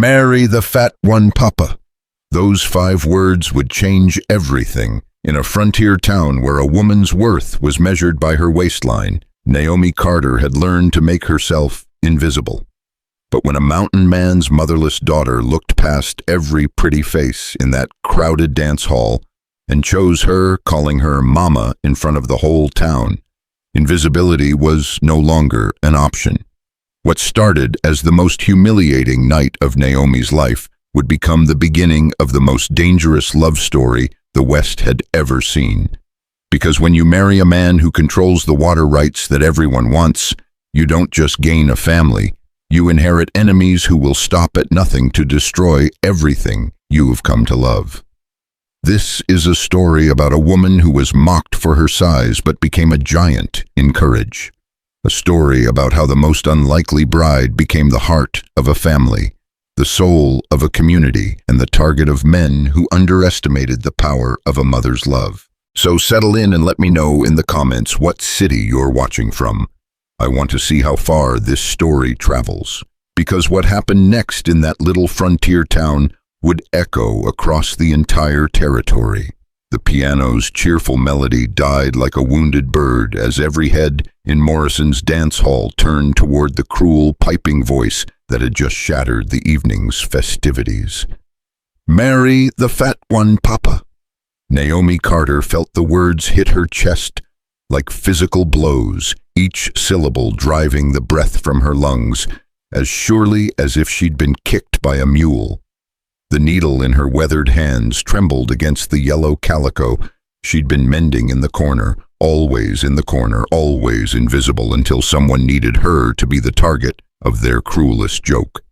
Marry the fat one, Papa. Those 5 words would change everything. In a frontier town where a woman's worth was measured by her waistline, Naomi Carter had learned to make herself invisible. But when a mountain man's motherless daughter looked past every pretty face in that crowded dance hall and chose her, calling her Mama in front of the whole town, invisibility was no longer an option. What started as the most humiliating night of Naomi's life would become the beginning of the most dangerous love story the West had ever seen. Because when you marry a man who controls the water rights that everyone wants, you don't just gain a family, you inherit enemies who will stop at nothing to destroy everything you have come to love. This is a story about a woman who was mocked for her size but became a giant in courage. A story about how the most unlikely bride became the heart of a family, the soul of a community, and the target of men who underestimated the power of a mother's love. So settle in and let me know in the comments what city you're watching from. I want to see how far this story travels, because what happened next in that little frontier town would echo across the entire territory. The piano's cheerful melody died like a wounded bird as every head in Morrison's dance hall turned toward the cruel, piping voice that had just shattered the evening's festivities. Marry the fat one, Papa. Naomi Carter felt the words hit her chest like physical blows, each syllable driving the breath from her lungs as surely as if she'd been kicked by a mule. The needle in her weathered hands trembled against the yellow calico she'd been mending in the corner, always in the corner, always invisible until someone needed her to be the target of their cruelest joke.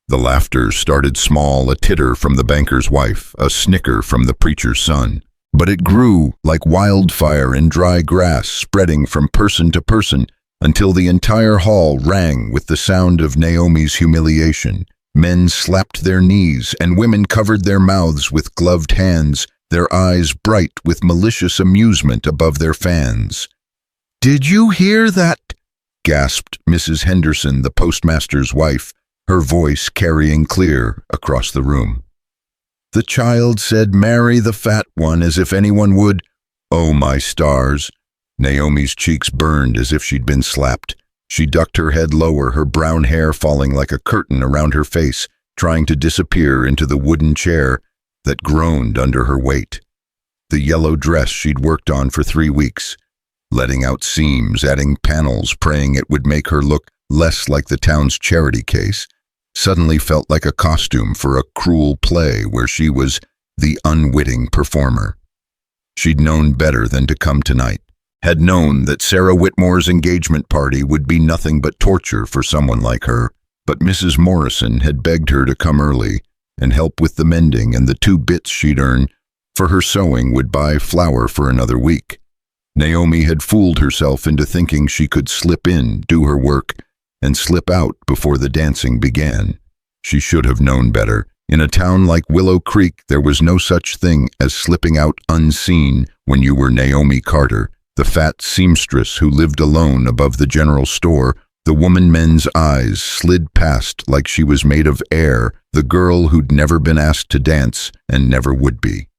The laughter started small, a titter from the banker's wife, a snicker from the preacher's son. But it grew like wildfire in dry grass, spreading from person to person until the entire hall rang with the sound of Naomi's humiliation. Men slapped their knees, and women covered their mouths with gloved hands, their eyes bright with malicious amusement above their fans. "Did you hear that?" gasped Mrs. Henderson, the postmaster's wife, her voice carrying clear across the room. The child said, "Marry the fat one," as if anyone would. Oh, my stars. Naomi's cheeks burned as if she'd been slapped. She ducked her head lower, her brown hair falling like a curtain around her face, trying to disappear into the wooden chair that groaned under her weight. The yellow dress she'd worked on for 3 weeks, letting out seams, adding panels, praying it would make her look less like the town's charity case, suddenly felt like a costume for a cruel play where she was the unwitting performer. She'd known better than to come tonight, had known that Sarah Whitmore's engagement party would be nothing but torture for someone like her, but Mrs. Morrison had begged her to come early and help with the mending, and the 2 bits she'd earn for her sewing would buy flour for another week. Naomi had fooled herself into thinking she could slip in, do her work, and slip out before the dancing began. She should have known better. In a town like Willow Creek, there was no such thing as slipping out unseen when you were Naomi Carter, the fat seamstress who lived alone above the general store. The woman-men's eyes slid past like she was made of air, the girl who'd never been asked to dance and never would be.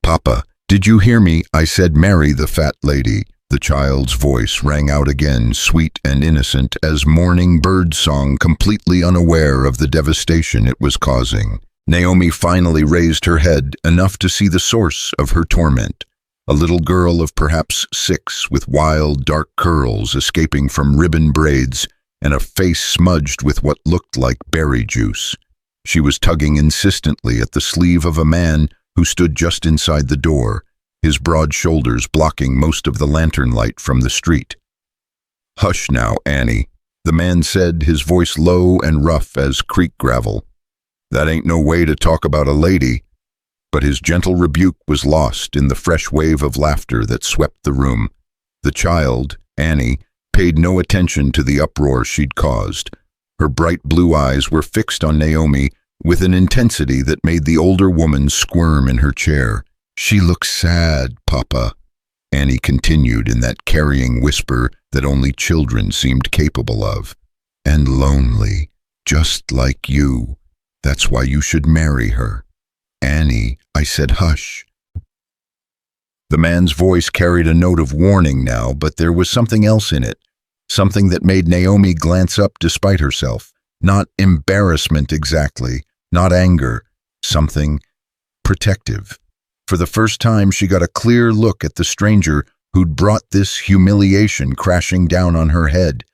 "Papa, did you hear me? I said marry the fat lady." The child's voice rang out again, sweet and innocent as morning bird song, completely unaware of the devastation it was causing. Naomi finally raised her head, enough to see the source of her torment. A little girl of perhaps 6 with wild, dark curls escaping from ribbon braids and a face smudged with what looked like berry juice. She was tugging insistently at the sleeve of a man who stood just inside the door, his broad shoulders blocking most of the lantern light from the street. "Hush now, Annie," the man said, his voice low and rough as creek gravel. "That ain't no way to talk about a lady." But his gentle rebuke was lost in the fresh wave of laughter that swept the room. The child, Annie, paid no attention to the uproar she'd caused. Her bright blue eyes were fixed on Naomi with an intensity that made the older woman squirm in her chair. "She looks sad, Papa," Annie continued in that carrying whisper that only children seemed capable of. "And lonely, just like you." That's why you should marry her." "Annie," I said, "hush." The man's voice carried a note of warning now, but there was something else in it, something that made Naomi glance up despite herself. Not embarrassment exactly, not anger, something protective. For the first time, she got a clear look at the stranger who'd brought this humiliation crashing down on her head.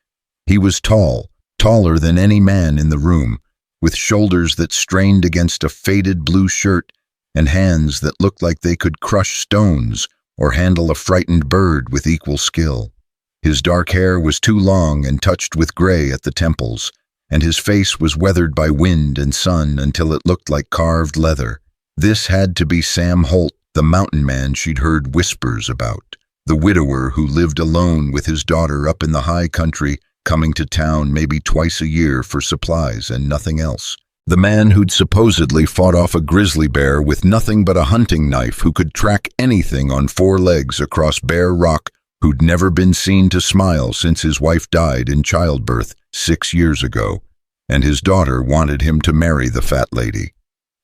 He was tall, taller than any man in the room, with shoulders that strained against a faded blue shirt and hands that looked like they could crush stones or handle a frightened bird with equal skill. His dark hair was too long and touched with gray at the temples, and his face was weathered by wind and sun until it looked like carved leather. This had to be Sam Holt, the mountain man she'd heard whispers about, the widower who lived alone with his daughter up in the high country, coming to town maybe twice a year for supplies and nothing else. The man who'd supposedly fought off a grizzly bear with nothing but a hunting knife, who could track anything on 4 legs across bare rock, who'd never been seen to smile since his wife died in childbirth 6 years ago, and his daughter wanted him to marry the fat lady.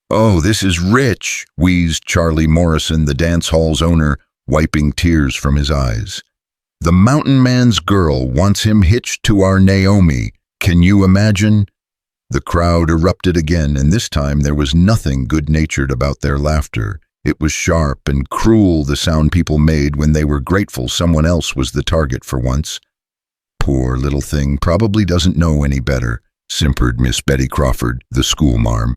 "Oh, this is rich," wheezed Charlie Morrison, the dance hall's owner, wiping tears from his eyes. "The mountain man's girl wants him hitched to our Naomi. Can you imagine?" The crowd erupted again, and this time there was nothing good-natured about their laughter. It was sharp and cruel, the sound people made when they were grateful someone else was the target for once. "Poor little thing, probably doesn't know any better," simpered Miss Betty Crawford, the schoolmarm.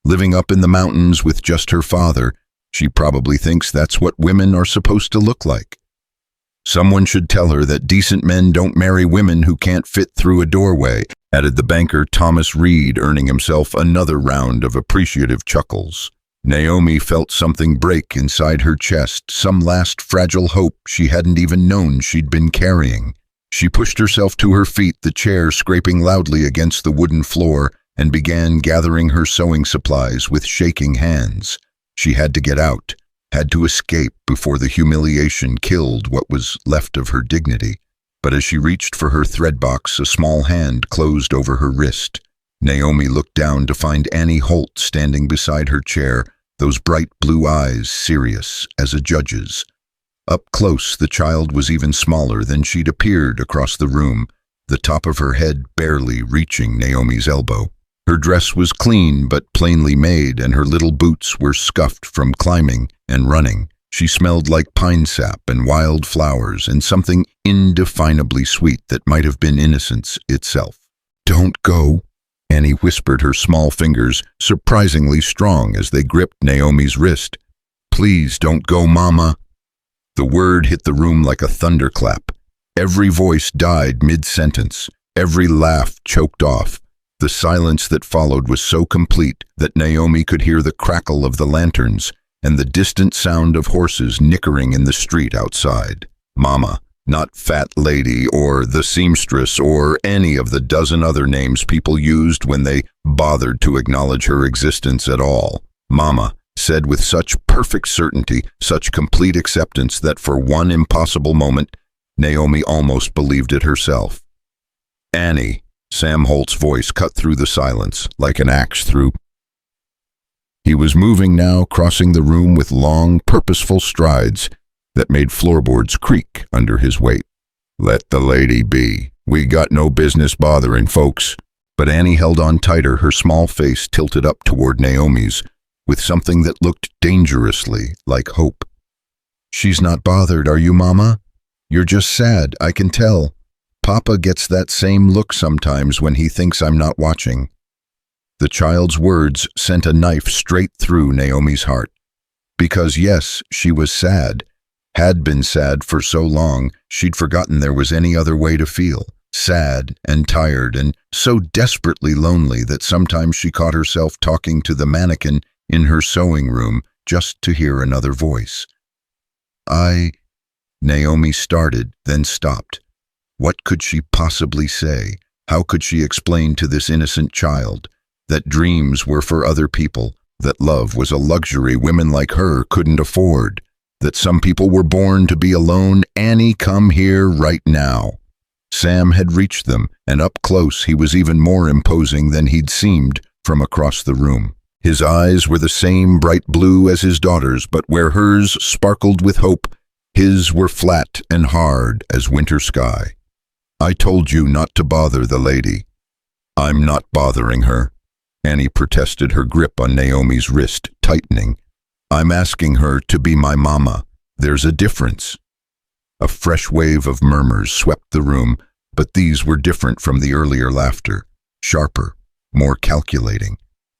"Living up in the mountains with just her father, she probably thinks that's what women are supposed to look like. Someone should tell her that decent men don't marry women who can't fit through a doorway," added the banker Thomas Reed, earning himself another round of appreciative chuckles. Naomi felt something break inside her chest, some last fragile hope she hadn't even known she'd been carrying. She pushed herself to her feet, the chair scraping loudly against the wooden floor, and began gathering her sewing supplies with shaking hands. She had to get out, had to escape before the humiliation killed what was left of her dignity. But as she reached for her thread box, a small hand closed over her wrist. Naomi looked down to find Annie Holt standing beside her chair, those bright blue eyes serious as a judge's. Up close, the child was even smaller than she'd appeared across the room, the top of her head barely reaching Naomi's elbow. Her dress was clean but plainly made, and her little boots were scuffed from climbing and running. She smelled like pine sap and wild flowers and something indefinably sweet that might have been innocence itself. "Don't go," Annie whispered, her small fingers surprisingly strong as they gripped Naomi's wrist. "Please don't go, Mama." The word hit the room like a thunderclap. Every voice died mid-sentence, every laugh choked off. The silence that followed was so complete that Naomi could hear the crackle of the lanterns and the distant sound of horses nickering in the street outside. Mama, not fat lady or the seamstress or any of the dozen other names people used when they bothered to acknowledge her existence at all. Mama, said with such perfect certainty, such complete acceptance that for one impossible moment, Naomi almost believed it herself. "Annie," Sam Holt's voice cut through the silence like an axe through. He was moving now, crossing the room with long, purposeful strides that made floorboards creak under his weight. "Let the lady be. We got no business bothering folks." But Annie held on tighter, her small face tilted up toward Naomi's, with something that looked dangerously like hope. "She's not bothered, are you, Mama? You're just sad, I can tell. Papa gets that same look sometimes when he thinks I'm not watching." The child's words sent a knife straight through Naomi's heart. Because yes, she was sad, had been sad for so long she'd forgotten there was any other way to feel. Sad and tired and so desperately lonely that sometimes she caught herself talking to the mannequin in her sewing room just to hear another voice. Naomi started, then stopped. What could she possibly say? How could she explain to this innocent child that dreams were for other people, that love was a luxury women like her couldn't afford, that some people were born to be alone? "Annie, come here right now." Sam had reached them, and up close he was even more imposing than he'd seemed from across the room. His eyes were the same bright blue as his daughter's, but where hers sparkled with hope, his were flat and hard as winter sky. "I told you not to bother the lady." "I'm not bothering her," Annie protested, her grip on Naomi's wrist tightening. "I'm asking her to be my mama. There's a difference." A fresh wave of murmurs swept the room, but these were different from the earlier laughter, sharper, more calculating.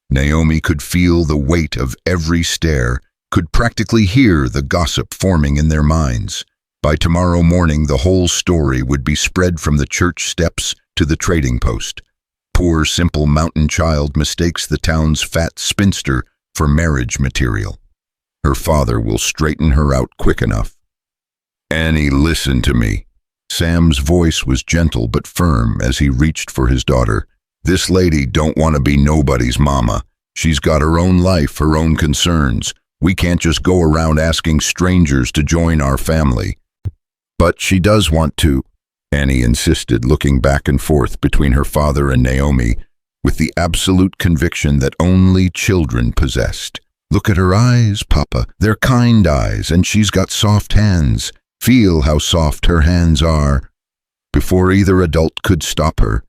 Naomi could feel the weight of every stare, could practically hear the gossip forming in their minds. By tomorrow morning, the whole story would be spread from the church steps to the trading post. Poor, simple mountain child mistakes the town's fat spinster for marriage material. Her father will straighten her out quick enough. "Annie, listen to me." Sam's voice was gentle but firm as he reached for his daughter. "This lady don't want to be nobody's mama. She's got her own life, her own concerns. We can't just go around asking strangers to join our family." "But she does want to," Annie insisted, looking back and forth between her father and Naomi with the absolute conviction that only children possessed. "Look at her eyes, Papa. They're kind eyes, and she's got soft hands. Feel how soft her hands are." Before either adult could stop her,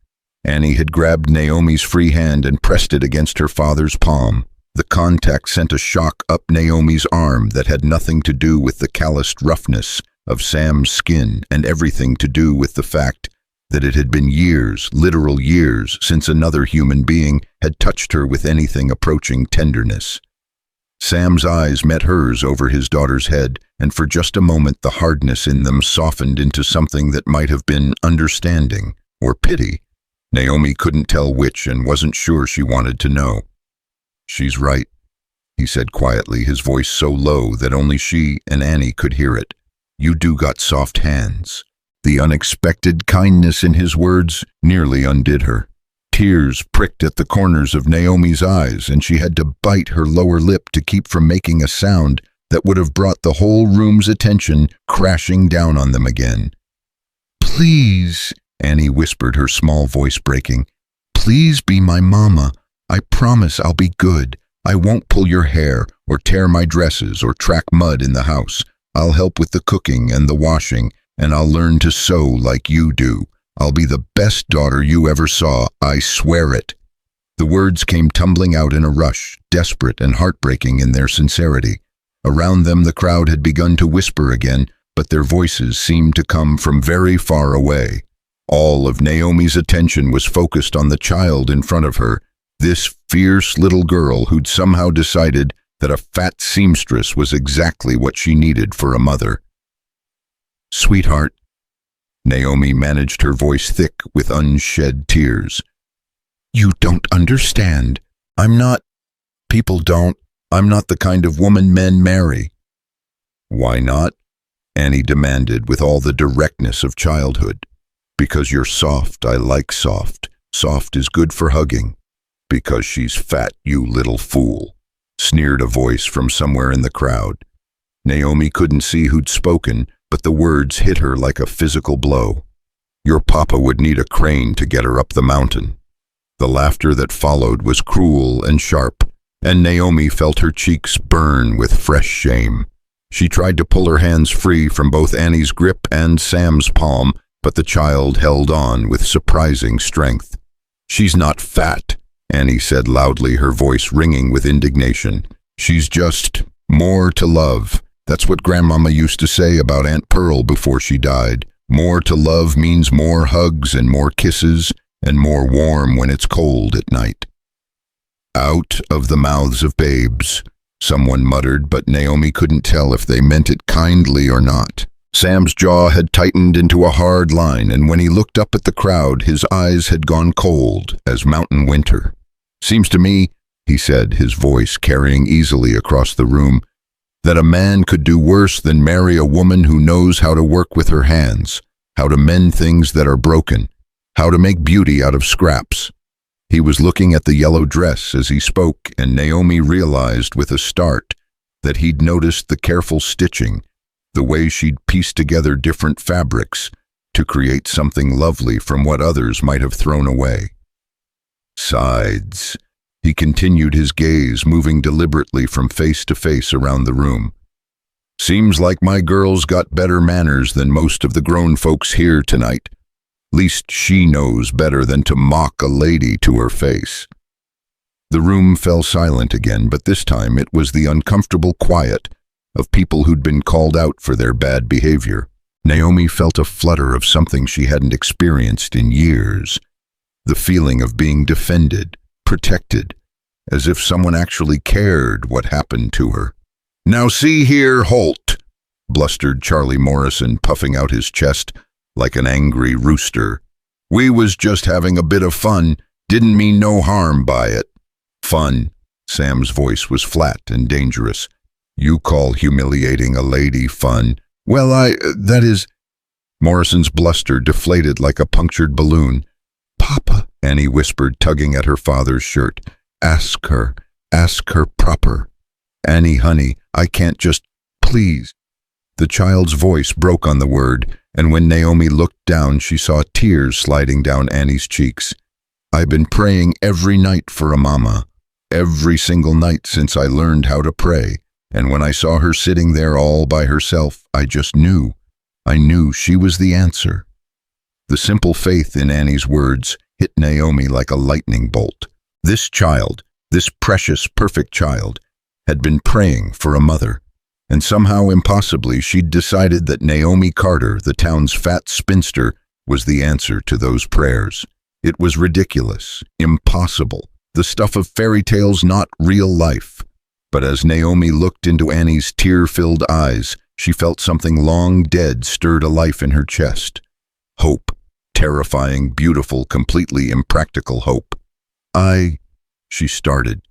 Annie had grabbed Naomi's free hand and pressed it against her father's palm. The contact sent a shock up Naomi's arm that had nothing to do with the calloused roughness of Sam's skin and everything to do with the fact that it had been years, literal years, since another human being had touched her with anything approaching tenderness. Sam's eyes met hers over his daughter's head, and for just a moment the hardness in them softened into something that might have been understanding or pity. Naomi couldn't tell which and wasn't sure she wanted to know. "She's right," he said quietly, his voice so low that only she and Annie could hear it. "You do got soft hands." The unexpected kindness in his words nearly undid her. Tears pricked at the corners of Naomi's eyes, and she had to bite her lower lip to keep from making a sound that would have brought the whole room's attention crashing down on them again. "Please," Annie whispered, her small voice breaking. "Please be my mama. I promise I'll be good. I won't pull your hair or tear my dresses or track mud in the house. I'll help with the cooking and the washing, and I'll learn to sew like you do. I'll be the best daughter you ever saw, I swear it." The words came tumbling out in a rush, desperate and heartbreaking in their sincerity. Around them the crowd had begun to whisper again, but their voices seemed to come from very far away. All of Naomi's attention was focused on the child in front of her, this fierce little girl who'd somehow decided that a fat seamstress was exactly what she needed for a mother. "Sweetheart," Naomi managed, her voice thick with unshed tears. "You don't understand. I'm not the kind of woman men marry." "Why not?" Annie demanded with all the directness of childhood. "Because you're soft, I like soft. Soft is good for hugging." "Because she's fat, you little fool," sneered a voice from somewhere in the crowd. Naomi couldn't see who'd spoken, but the words hit her like a physical blow. "Your papa would need a crane to get her up the mountain." The laughter that followed was cruel and sharp, and Naomi felt her cheeks burn with fresh shame. She tried to pull her hands free from both Annie's grip and Sam's palm, but the child held on with surprising strength. "She's not fat," Annie said loudly, her voice ringing with indignation. "She's just more to love. That's what Grandmama used to say about Aunt Pearl before she died. More to love means more hugs and more kisses and more warm when it's cold at night." "Out of the mouths of babes," someone muttered, but Naomi couldn't tell if they meant it kindly or not. Sam's jaw had tightened into a hard line, and when he looked up at the crowd, his eyes had gone cold as mountain winter. "Seems to me," he said, his voice carrying easily across the room, "that a man could do worse than marry a woman who knows how to work with her hands, how to mend things that are broken, how to make beauty out of scraps." He was looking at the yellow dress as he spoke, and Naomi realized with a start that he'd noticed the careful stitching, the way she'd pieced together different fabrics to create something lovely from what others might have thrown away. "Sides," He continued his gaze, moving deliberately from face to face around the room. "Seems like my girl's got better manners than most of the grown folks here tonight. Least she knows better than to mock a lady to her face." The room fell silent again, but this time it was the uncomfortable quiet of people who'd been called out for their bad behavior. Naomi felt a flutter of something she hadn't experienced in years. The feeling of being defended, protected, as if someone actually cared what happened to her. "Now see here, Holt," blustered Charlie Morrison, puffing out his chest like an angry rooster. "We was just having a bit of fun, didn't mean no harm by it." "Fun?" Sam's voice was flat and dangerous. "You call humiliating a lady fun? Well, that is—" Morrison's bluster deflated like a punctured balloon. "Papa," Annie whispered, tugging at her father's shirt. Ask her proper." "Annie, honey, I can't just, please." The child's voice broke on the word, and when Naomi looked down, she saw tears sliding down Annie's cheeks. "I've been praying every night for a mama, every single night since I learned how to pray, and when I saw her sitting there all by herself, I just knew. I knew she was the answer." The simple faith in Annie's words hit Naomi like a lightning bolt. This child, this precious, perfect child, had been praying for a mother, and somehow impossibly she'd decided that Naomi Carter, the town's fat spinster, was the answer to those prayers. It was ridiculous, impossible, the stuff of fairy tales, not real life. But as Naomi looked into Annie's tear-filled eyes, she felt something long dead stirred a life in her chest. Hope. Terrifying, beautiful, completely impractical hope. She started,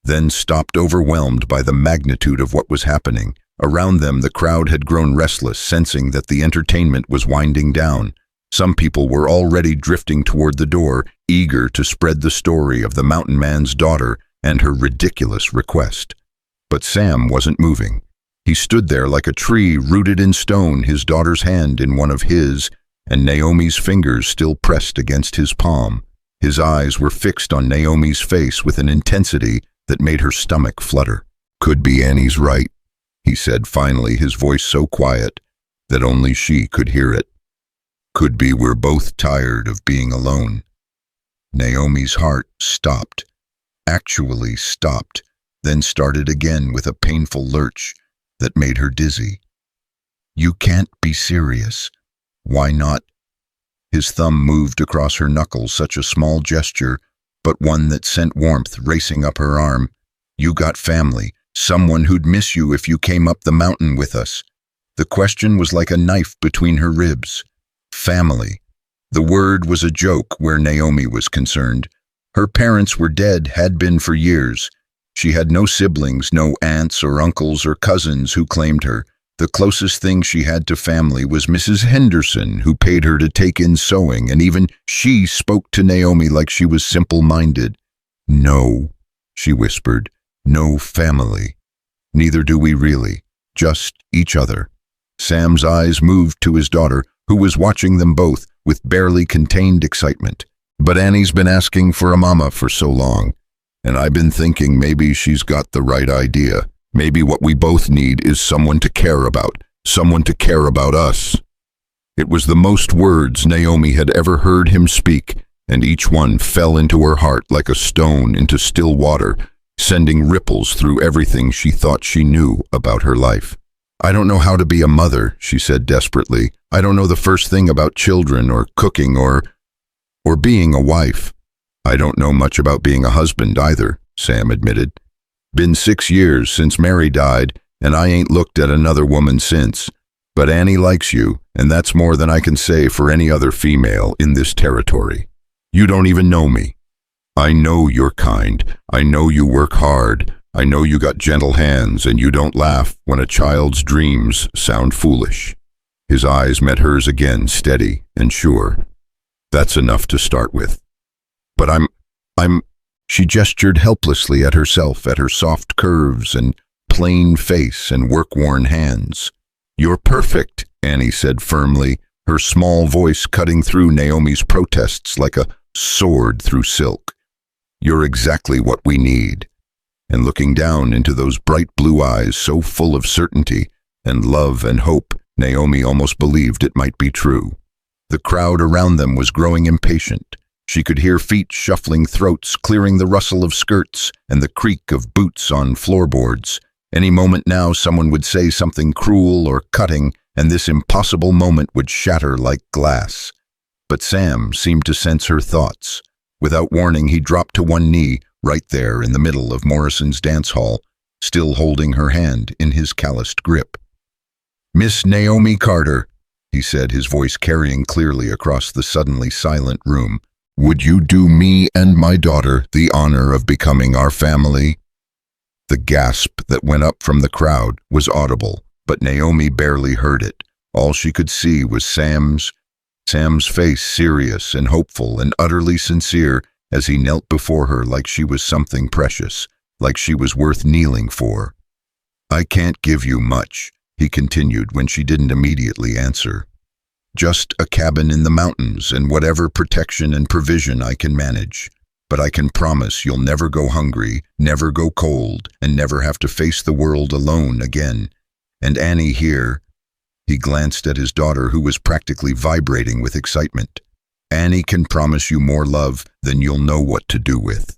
then stopped, overwhelmed by the magnitude of what was happening. Around them, the crowd had grown restless, sensing that the entertainment was winding down. Some people were already drifting toward the door, eager to spread the story of the mountain man's daughter and her ridiculous request. But Sam wasn't moving. He stood there like a tree rooted in stone, his daughter's hand in one of his, and Naomi's fingers still pressed against his palm. His eyes were fixed on Naomi's face with an intensity that made her stomach flutter. "Could be Annie's right," he said finally, his voice so quiet that only she could hear it. "Could be we're both tired of being alone." Naomi's heart stopped, actually stopped, then started again with a painful lurch that made her dizzy. "You can't be serious. Why not?" His thumb moved across her knuckles, such a small gesture, but one that sent warmth racing up her arm. "You got family, someone who'd miss you if you came up the mountain with us." The question was like a knife between her ribs. Family. The word was a joke where Naomi was concerned. Her parents were dead, had been for years. She had no siblings, no aunts or uncles or cousins who claimed her. The closest thing she had to family was Mrs. Henderson, who paid her to take in sewing, and even she spoke to Naomi like she was simple-minded. "No," she whispered, "no family. Neither do we really, just each other." Sam's eyes moved to his daughter, who was watching them both with barely contained excitement. "But Annie's been asking for a mama for so long, and I've been thinking maybe she's got the right idea. Maybe what we both need is someone to care about us." It was the most words Naomi had ever heard him speak, and each one fell into her heart like a stone into still water, sending ripples through everything she thought she knew about her life. "I don't know how to be a mother," she said desperately. "I don't know the first thing about children or cooking or being a wife." "I don't know much about being a husband either," Sam admitted. "Been 6 years since Mary died, and I ain't looked at another woman since. But Annie likes you, and that's more than I can say for any other female in this territory. You don't even know me. I know you're kind. I know you work hard. I know you got gentle hands, and you don't laugh when a child's dreams sound foolish." His eyes met hers again, steady and sure. "That's enough to start with. But I'm She gestured helplessly at herself, at her soft curves and plain face and work-worn hands. "You're perfect," Annie said firmly, her small voice cutting through Naomi's protests like a sword through silk. You're exactly what we need." And looking down into those bright blue eyes so full of certainty and love and hope, Naomi almost believed it might be true. The crowd around them was growing impatient. She could hear feet shuffling throats, clearing the rustle of skirts and the creak of boots on floorboards. Any moment now someone would say something cruel or cutting, and this impossible moment would shatter like glass. But Sam seemed to sense her thoughts. Without warning, he dropped to one knee, right there in the middle of Morrison's dance hall, still holding her hand in his calloused grip. "Miss Naomi Carter," he said, his voice carrying clearly across the suddenly silent room, "would you do me and my daughter the honor of becoming our family?" The gasp that went up from the crowd was audible, but Naomi barely heard it. All she could see was Sam's face, serious and hopeful and utterly sincere, as he knelt before her like she was something precious, like she was worth kneeling for. "I can't give you much," he continued when she didn't immediately answer. "Just a cabin in the mountains and whatever protection and provision I can manage. But I can promise you'll never go hungry, never go cold, and never have to face the world alone again. And Annie here," he glanced at his daughter, who was practically vibrating with excitement, "Annie can promise you more love than you'll know what to do with."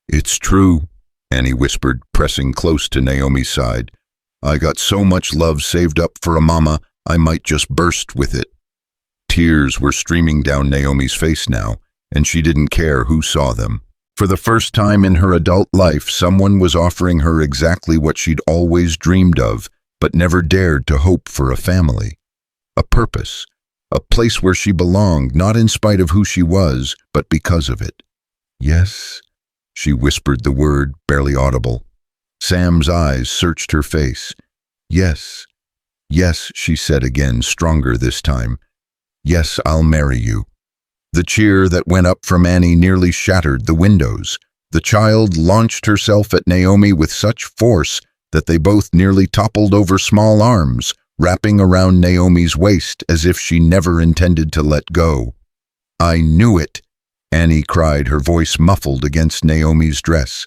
"It's true," Annie whispered, pressing close to Naomi's side. "I got so much love saved up for a mama, I might just burst with it." Tears were streaming down Naomi's face now, and she didn't care who saw them. For the first time in her adult life, someone was offering her exactly what she'd always dreamed of, but never dared to hope for: a family, a purpose, a place where she belonged, not in spite of who she was, but because of it. "Yes," she whispered the word, barely audible. Sam's eyes searched her face. "Yes, yes," she said again, stronger this time. "Yes, I'll marry you." The cheer that went up from Annie nearly shattered the windows. The child launched herself at Naomi with such force that they both nearly toppled over small arms, wrapping around Naomi's waist as if she never intended to let go. "I knew it," Annie cried, her voice muffled against Naomi's dress.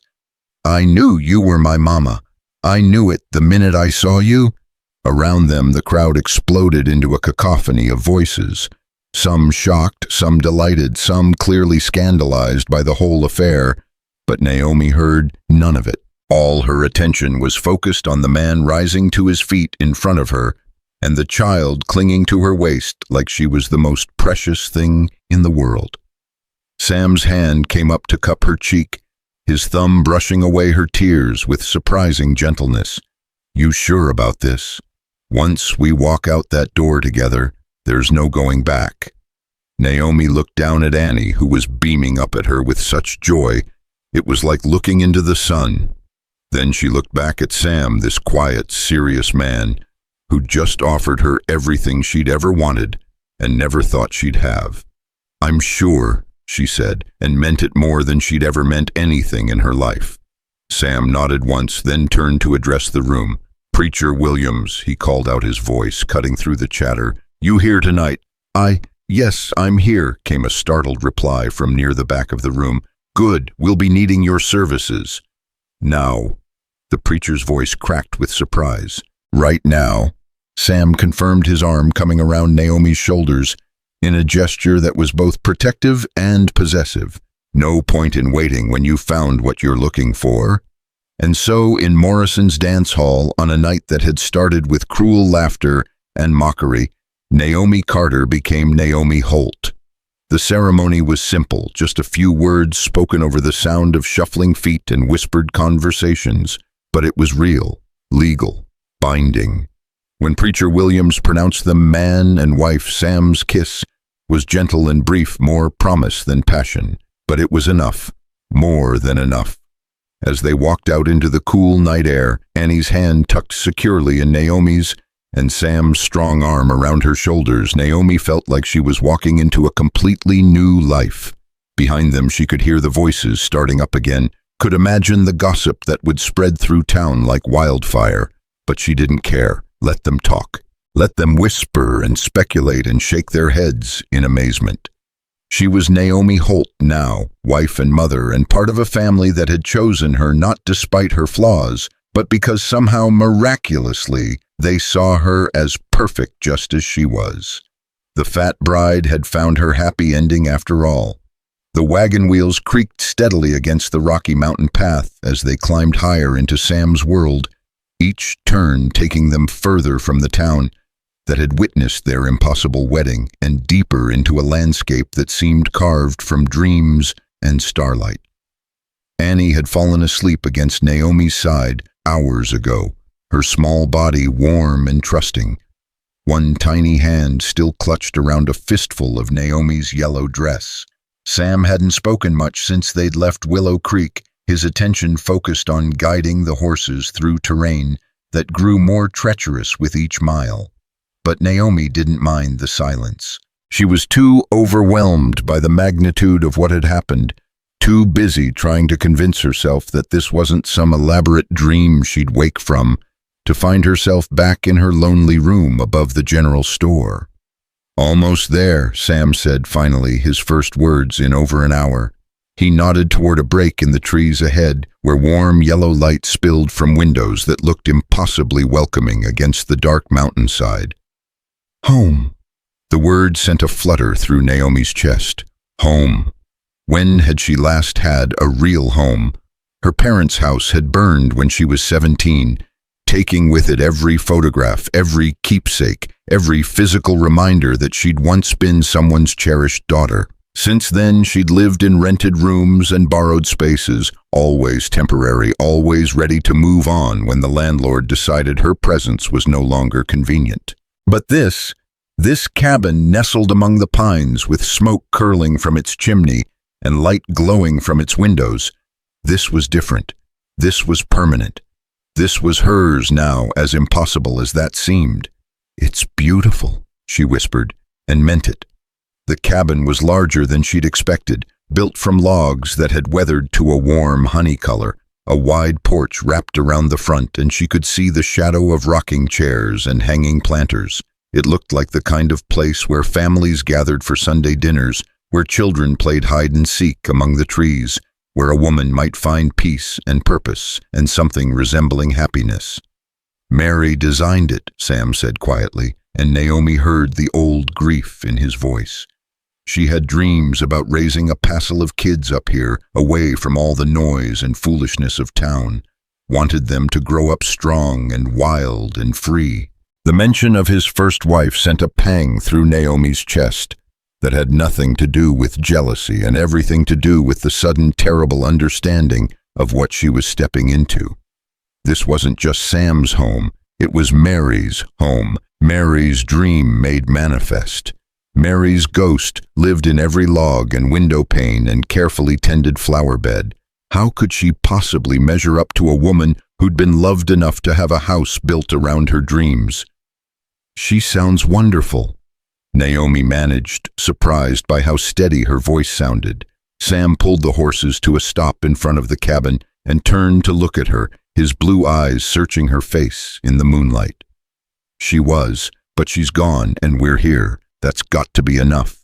"I knew you were my mama. I knew it the minute I saw you." Around them, the crowd exploded into a cacophony of voices. Some shocked, some delighted, some clearly scandalized by the whole affair, but Naomi heard none of it. All her attention was focused on the man rising to his feet in front of her, and the child clinging to her waist like she was the most precious thing in the world. Sam's hand came up to cup her cheek, his thumb brushing away her tears with surprising gentleness. "You sure about this? Once we walk out that door together, there's no going back." Naomi looked down at Annie, who was beaming up at her with such joy. It was like looking into the sun. Then she looked back at Sam, this quiet, serious man, who'd just offered her everything she'd ever wanted and never thought she'd have. "I'm sure," she said, and meant it more than she'd ever meant anything in her life. Sam nodded once, then turned to address the room. "Preacher Williams," he called out, his voice cutting through the chatter. "You here tonight?" Yes, I'm here," came a startled reply from near the back of the room. "Good, we'll be needing your services." "Now," the preacher's voice cracked with surprise. "Right now." Sam confirmed, his arm coming around Naomi's shoulders in a gesture that was both protective and possessive. "No point in waiting when you found what you're looking for." And so, in Morrison's dance hall, on a night that had started with cruel laughter and mockery, Naomi Carter became Naomi Holt. The ceremony was simple, just a few words spoken over the sound of shuffling feet and whispered conversations, but it was real, legal, binding. When Preacher Williams pronounced them man and wife, Sam's kiss was gentle and brief, more promise than passion, but it was enough, more than enough. As they walked out into the cool night air, Annie's hand tucked securely in Naomi's, and Sam's strong arm around her shoulders, Naomi felt like she was walking into a completely new life. Behind them, she could hear the voices starting up again, could imagine the gossip that would spread through town like wildfire, but she didn't care. Let them talk. Let them whisper and speculate and shake their heads in amazement. She was Naomi Holt now, wife and mother, and part of a family that had chosen her not despite her flaws, but because somehow miraculously they saw her as perfect just as she was. The fat bride had found her happy ending after all. The wagon wheels creaked steadily against the rocky mountain path as they climbed higher into Sam's world, each turn taking them further from the town that had witnessed their impossible wedding and deeper into a landscape that seemed carved from dreams and starlight. Annie had fallen asleep against Naomi's side hours ago, her small body warm and trusting. One tiny hand still clutched around a fistful of Naomi's yellow dress. Sam hadn't spoken much since they'd left Willow Creek, his attention focused on guiding the horses through terrain that grew more treacherous with each mile. But Naomi didn't mind the silence. She was too overwhelmed by the magnitude of what had happened, too busy trying to convince herself that this wasn't some elaborate dream she'd wake from, to find herself back in her lonely room above the general store. "Almost there," Sam said finally, his first words in over an hour. He nodded toward a break in the trees ahead, where warm yellow light spilled from windows that looked impossibly welcoming against the dark mountainside. "Home." The word sent a flutter through Naomi's chest. Home. When had she last had a real home? Her parents' house had burned when she was 17, taking with it every photograph, every keepsake, every physical reminder that she'd once been someone's cherished daughter. Since then, she'd lived in rented rooms and borrowed spaces, always temporary, always ready to move on when the landlord decided her presence was no longer convenient. But this cabin nestled among the pines with smoke curling from its chimney and light glowing from its windows. This was different. This was permanent. This was hers now, as impossible as that seemed. "It's beautiful," she whispered, and meant it. The cabin was larger than she'd expected, built from logs that had weathered to a warm honey color. A wide porch wrapped around the front, and she could see the shadow of rocking chairs and hanging planters. It looked like the kind of place where families gathered for Sunday dinners, where children played hide and seek among the trees, where a woman might find peace and purpose and something resembling happiness. "Mary designed it," Sam said quietly, and Naomi heard the old grief in his voice. She had dreams about raising a passel of kids up here, away from all the noise and foolishness of town. Wanted them to grow up strong and wild and free. The mention of his first wife sent a pang through Naomi's chest that had nothing to do with jealousy and everything to do with the sudden terrible understanding of what she was stepping into. This wasn't just Sam's home, it was Mary's home, Mary's dream made manifest. Mary's ghost lived in every log and window pane and carefully tended flower bed. How could she possibly measure up to a woman who'd been loved enough to have a house built around her dreams? "She sounds wonderful," Naomi managed, surprised by how steady her voice sounded. Sam pulled the horses to a stop in front of the cabin and turned to look at her, his blue eyes searching her face in the moonlight. "She was, but she's gone and we're here. That's got to be enough."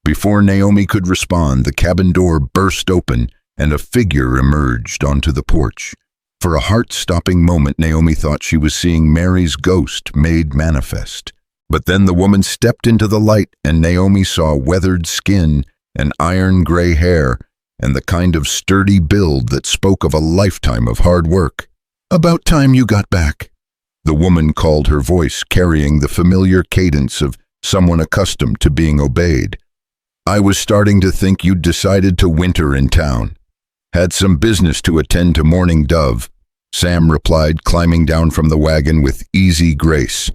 Before Naomi could respond, the cabin door burst open and a figure emerged onto the porch. For a heart-stopping moment, Naomi thought she was seeing Mary's ghost made manifest. But then the woman stepped into the light and Naomi saw weathered skin and iron-gray hair and the kind of sturdy build that spoke of a lifetime of hard work. "About time you got back," the woman called, her voice carrying the familiar cadence of someone accustomed to being obeyed. "I was starting to think you'd decided to winter in town. Had some business to attend to Morning Dove," Sam replied, climbing down from the wagon with easy grace.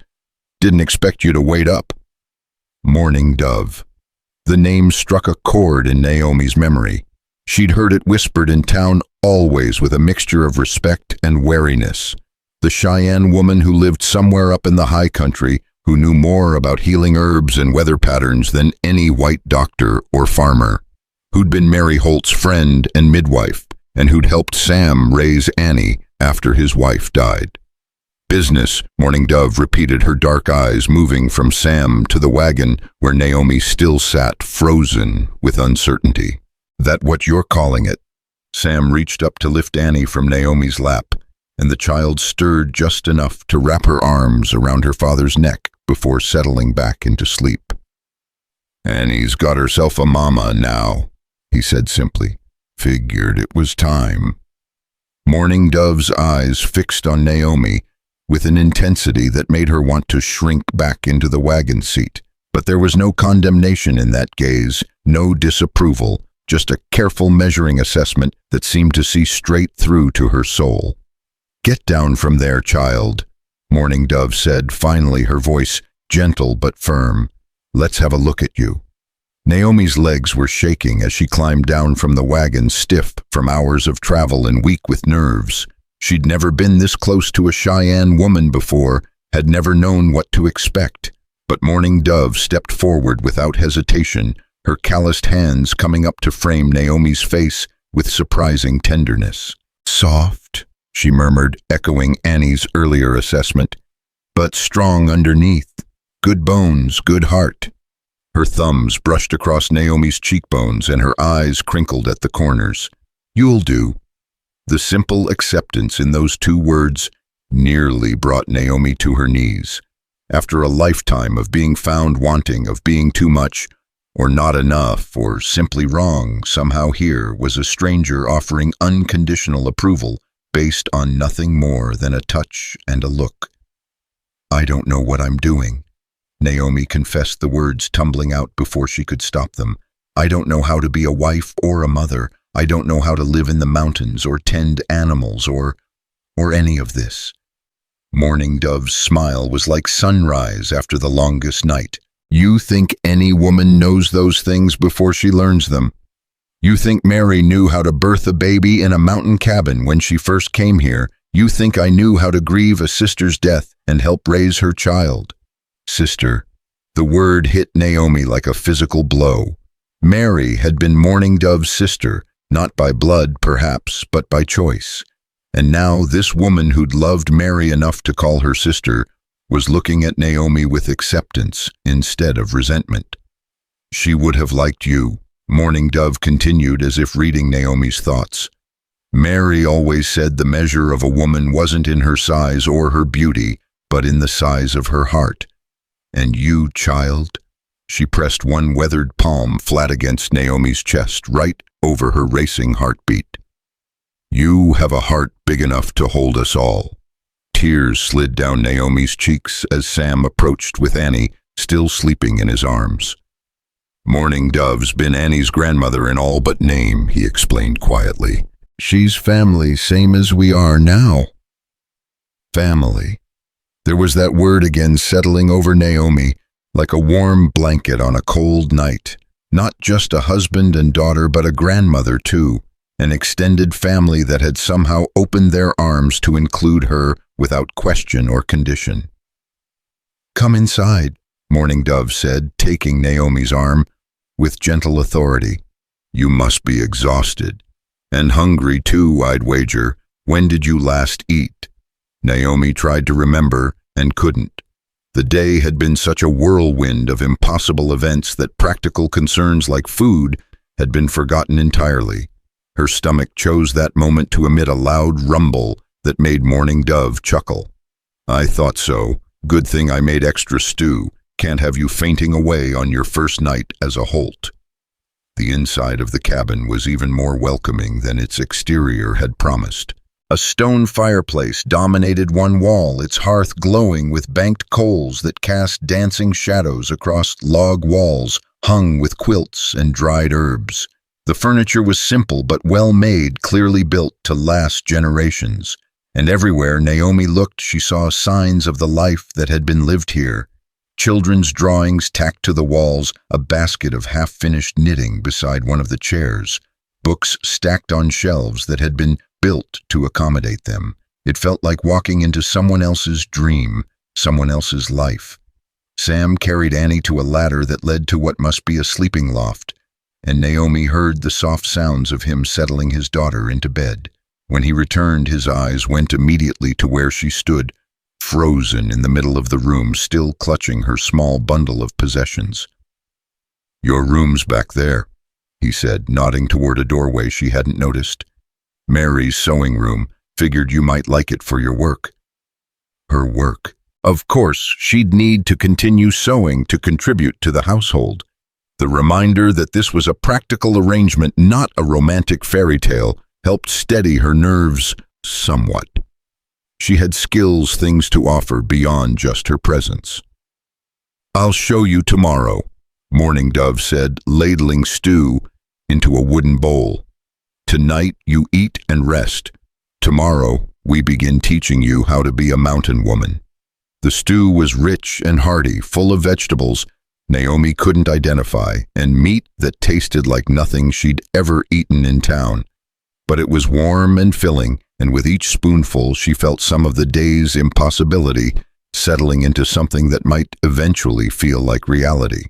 "Didn't expect you to wait up." Morning Dove. The name struck a chord in Naomi's memory. She'd heard it whispered in town, always with a mixture of respect and wariness. The Cheyenne woman who lived somewhere up in the high country, who knew more about healing herbs and weather patterns than any white doctor or farmer, who'd been Mary Holt's friend and midwife, and who'd helped Sam raise Annie after his wife died. Business, Morning Dove repeated, her dark eyes moving from Sam to the wagon where Naomi still sat, frozen with uncertainty. That what you're calling it? Sam reached up to lift Annie from Naomi's lap, and the child stirred just enough to wrap her arms around her father's neck before settling back into sleep. Annie's got herself a mama now, he said simply. Figured it was time. Morning Dove's eyes fixed on Naomi with an intensity that made her want to shrink back into the wagon seat. But there was no condemnation in that gaze, no disapproval, just a careful measuring assessment that seemed to see straight through to her soul. Get down from there, child, Morning Dove said, finally, her voice gentle but firm. Let's have a look at you. Naomi's legs were shaking as she climbed down from the wagon, stiff from hours of travel and weak with nerves. She'd never been this close to a Cheyenne woman before, had never known what to expect. But Morning Dove stepped forward without hesitation, her calloused hands coming up to frame Naomi's face with surprising tenderness. Soft, she murmured, echoing Annie's earlier assessment, but strong underneath. Good bones, good heart. Her thumbs brushed across Naomi's cheekbones and her eyes crinkled at the corners. You'll do. The simple acceptance in those two words nearly brought Naomi to her knees. After a lifetime of being found wanting, of being too much, or not enough, or simply wrong, somehow here was a stranger offering unconditional approval based on nothing more than a touch and a look. I don't know what I'm doing, Naomi confessed, the words tumbling out before she could stop them. I don't know how to be a wife or a mother. I don't know how to live in the mountains or tend animals or any of this. Morning Dove's smile was like sunrise after the longest night. You think any woman knows those things before she learns them? You think Mary knew how to birth a baby in a mountain cabin when she first came here? You think I knew how to grieve a sister's death and help raise her child? Sister. The word hit Naomi like a physical blow. Mary had been Morning Dove's sister, not by blood perhaps, but by choice. And now this woman who'd loved Mary enough to call her sister was looking at Naomi with acceptance instead of resentment. She would have liked you, Morning Dove continued as if reading Naomi's thoughts. Mary always said the measure of a woman wasn't in her size or her beauty, but in the size of her heart. And you, child? She pressed one weathered palm flat against Naomi's chest, right over her racing heartbeat. You have a heart big enough to hold us all. Tears slid down Naomi's cheeks as Sam approached with Annie, still sleeping in his arms. Morning Dove's been Annie's grandmother in all but name, he explained quietly. She's family, same as we are now. Family. There was that word again settling over Naomi, like a warm blanket on a cold night. Not just a husband and daughter, but a grandmother too, an extended family that had somehow opened their arms to include her without question or condition. Come inside, Morning Dove said, taking Naomi's arm with gentle authority. You must be exhausted. And hungry too, I'd wager. When did you last eat? Naomi tried to remember and couldn't. The day had been such a whirlwind of impossible events that practical concerns like food had been forgotten entirely. Her stomach chose that moment to emit a loud rumble that made Morning Dove chuckle. I thought so. Good thing I made extra stew. Can't have you fainting away on your first night as a Holt. The inside of the cabin was even more welcoming than its exterior had promised. A stone fireplace dominated one wall, its hearth glowing with banked coals that cast dancing shadows across log walls hung with quilts and dried herbs. The furniture was simple but well made, clearly built to last generations. And everywhere Naomi looked, she saw signs of the life that had been lived here. Children's drawings tacked to the walls, a basket of half-finished knitting beside one of the chairs, books stacked on shelves that had been built to accommodate them. It felt like walking into someone else's dream, someone else's life. Sam carried Annie to a ladder that led to what must be a sleeping loft, and Naomi heard the soft sounds of him settling his daughter into bed. When he returned, his eyes went immediately to where she stood, frozen in the middle of the room, still clutching her small bundle of possessions. "Your room's back there," he said, nodding toward a doorway she hadn't noticed. "Mary's sewing room. Figured you might like it for your work." Her work. Of course, she'd need to continue sewing to contribute to the household. The reminder that this was a practical arrangement, not a romantic fairy tale, helped steady her nerves somewhat. She had skills, things to offer beyond just her presence. "I'll show you tomorrow," Morning Dove said, ladling stew into a wooden bowl. "Tonight you eat and rest. Tomorrow we begin teaching you how to be a mountain woman." The stew was rich and hearty, full of vegetables Naomi couldn't identify, and meat that tasted like nothing she'd ever eaten in town. But it was warm and filling, and with each spoonful she felt some of the day's impossibility settling into something that might eventually feel like reality.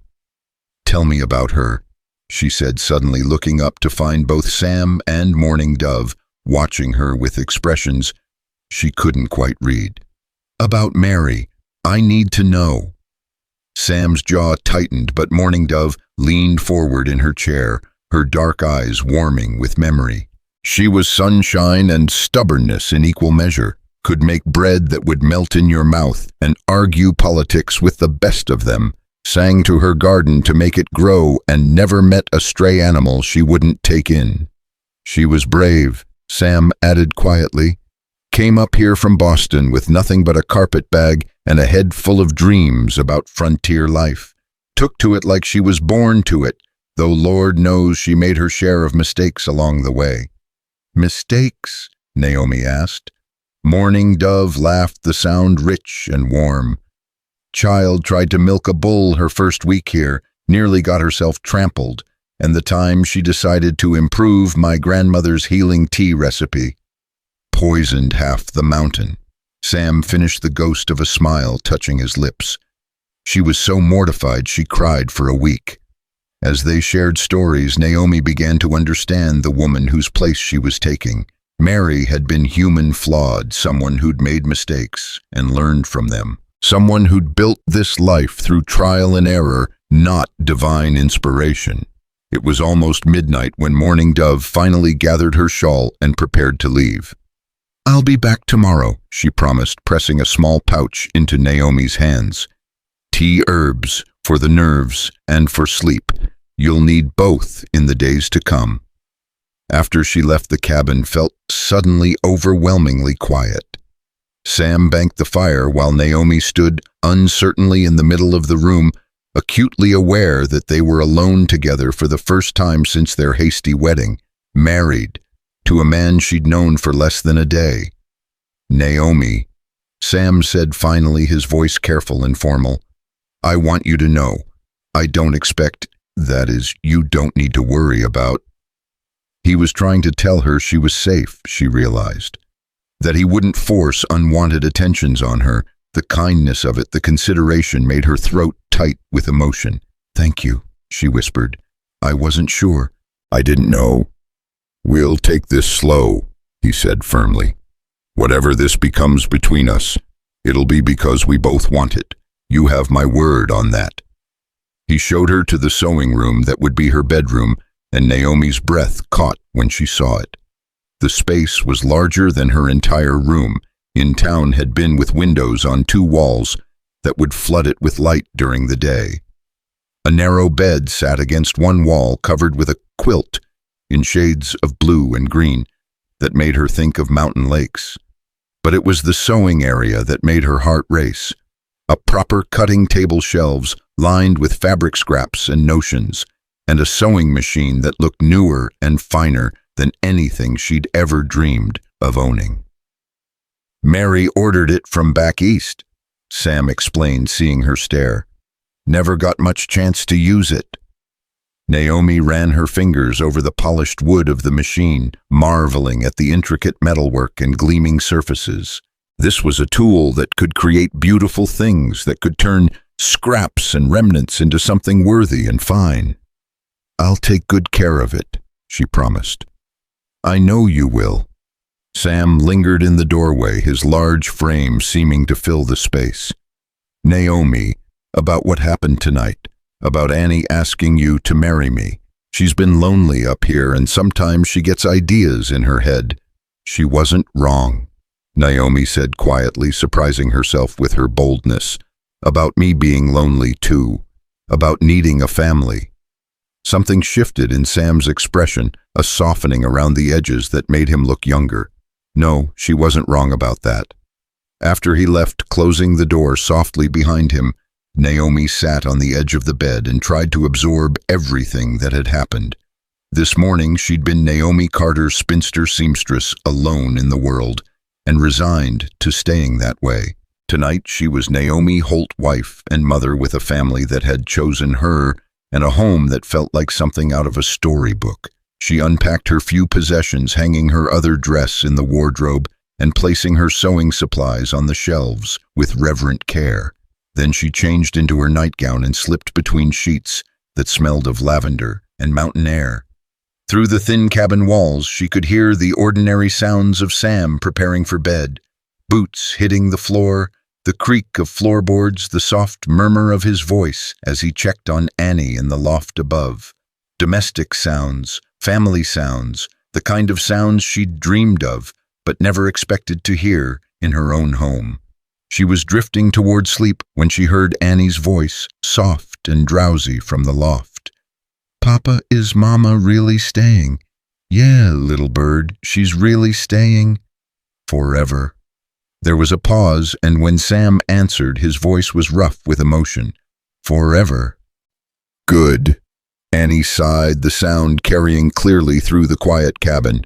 "Tell me about her," she said, suddenly looking up to find both Sam and Morning Dove watching her with expressions she couldn't quite read. "About Mary. I need to know." Sam's jaw tightened, but Morning Dove leaned forward in her chair, her dark eyes warming with memory. She was sunshine and stubbornness in equal measure, could make bread that would melt in your mouth and argue politics with the best of them, sang to her garden to make it grow, and never met a stray animal she wouldn't take in. "She was brave," Sam added quietly. "Came up here from Boston with nothing but a carpet bag and a head full of dreams about frontier life. Took to it like she was born to it, though Lord knows she made her share of mistakes along the way." "Mistakes?" Naomi asked. Morning Dove laughed, the sound rich and warm. "Child tried to milk a bull her first week here, nearly got herself trampled, and the time she decided to improve my grandmother's healing tea recipe. Poisoned half the mountain." Sam finished, the ghost of a smile touching his lips. She was so mortified she cried for a week. As they shared stories, Naomi began to understand the woman whose place she was taking. Mary had been human, flawed, someone who'd made mistakes and learned from them. Someone who'd built this life through trial and error, not divine inspiration. It was almost midnight when Morning Dove finally gathered her shawl and prepared to leave. "I'll be back tomorrow," she promised, pressing a small pouch into Naomi's hands. "Tea herbs for the nerves and for sleep. You'll need both in the days to come." After she left, the cabin felt suddenly overwhelmingly quiet. Sam banked the fire while Naomi stood uncertainly in the middle of the room, acutely aware that they were alone together for the first time since their hasty wedding, married to a man she'd known for less than a day. "Naomi," Sam said finally, his voice careful and formal, "I want you to know, I don't expect, that is, you don't need to worry about." He was trying to tell her she was safe, she realized. That he wouldn't force unwanted attentions on her. The kindness of it, the consideration, made her throat tight with emotion. "Thank you," she whispered. "I wasn't sure." "I didn't know." "We'll take this slow," he said firmly. "Whatever this becomes between us, it'll be because we both want it. You have my word on that." He showed her to the sewing room that would be her bedroom, and Naomi's breath caught when she saw it. The space was larger than her entire room. In town had been with windows on 2 walls that would flood it with light during the day. A narrow bed sat against one wall, covered with a quilt in shades of blue and green that made her think of mountain lakes. But it was the sewing area that made her heart race. A proper cutting table, shelves lined with fabric scraps and notions, and a sewing machine that looked newer and finer than anything she'd ever dreamed of owning. "Mary ordered it from back east," Sam explained, seeing her stare. "Never got much chance to use it." Naomi ran her fingers over the polished wood of the machine, marveling at the intricate metalwork and gleaming surfaces. This was a tool that could create beautiful things, that could turn scraps and remnants into something worthy and fine. "I'll take good care of it," she promised. "I know you will." Sam lingered in the doorway, his large frame seeming to fill the space. "Naomi, about what happened tonight, about Annie asking you to marry me. She's been lonely up here and sometimes she gets ideas in her head." "She wasn't wrong," Naomi said quietly, surprising herself with her boldness. "About me being lonely too, about needing a family." Something shifted in Sam's expression, a softening around the edges that made him look younger. No, she wasn't wrong about that. After he left, closing the door softly behind him, Naomi sat on the edge of the bed and tried to absorb everything that had happened. This morning she'd been Naomi Carter's spinster seamstress, alone in the world, and resigned to staying that way. Tonight she was Naomi Holt, wife and mother with a family that had chosen her and a home that felt like something out of a storybook. She unpacked her few possessions, hanging her other dress in the wardrobe and placing her sewing supplies on the shelves with reverent care. Then she changed into her nightgown and slipped between sheets that smelled of lavender and mountain air. Through the thin cabin walls, she could hear the ordinary sounds of Sam preparing for bed. Boots hitting the floor, the creak of floorboards, the soft murmur of his voice as he checked on Annie in the loft above. Domestic sounds, family sounds, the kind of sounds she'd dreamed of but never expected to hear in her own home. She was drifting toward sleep when she heard Annie's voice, soft and drowsy from the loft. "Papa, is Mama really staying?" "Yeah, little bird, she's really staying forever." There was a pause, and when Sam answered, his voice was rough with emotion. "Forever." "Good." Annie sighed, the sound carrying clearly through the quiet cabin.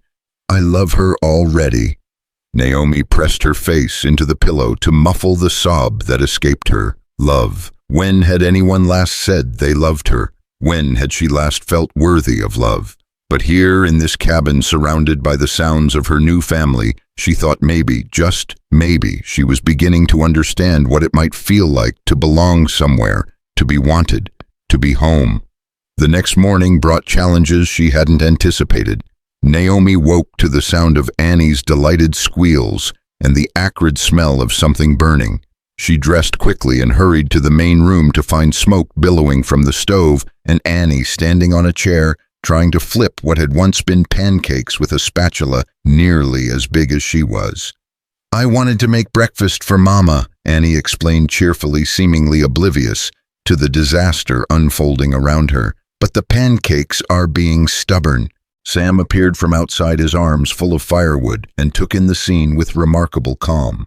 "I love her already." Naomi pressed her face into the pillow to muffle the sob that escaped her. Love. When had anyone last said they loved her? When had she last felt worthy of love? But here in this cabin, surrounded by the sounds of her new family, she thought maybe, just maybe, she was beginning to understand what it might feel like to belong somewhere, to be wanted, to be home. The next morning brought challenges she hadn't anticipated. Naomi woke to the sound of Annie's delighted squeals and the acrid smell of something burning. She dressed quickly and hurried to the main room to find smoke billowing from the stove and Annie standing on a chair trying to flip what had once been pancakes with a spatula nearly as big as she was. "I wanted to make breakfast for Mama," Annie explained cheerfully, seemingly oblivious to the disaster unfolding around her. "But the pancakes are being stubborn." Sam appeared from outside, his arms full of firewood, and took in the scene with remarkable calm.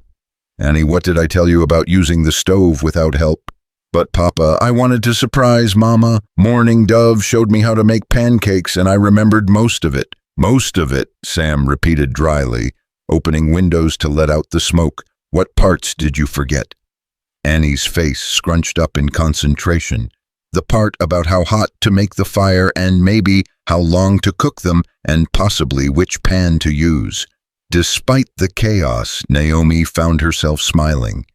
"Annie, what did I tell you about using the stove without help?" "But Papa, I wanted to surprise Mama. Morning Dove showed me how to make pancakes and I remembered most of it." "Most of it," Sam repeated dryly, opening windows to let out the smoke. "What parts did you forget?" Annie's face scrunched up in concentration. "The part about how hot to make the fire and maybe how long to cook them and possibly which pan to use." Despite the chaos, Naomi found herself smiling.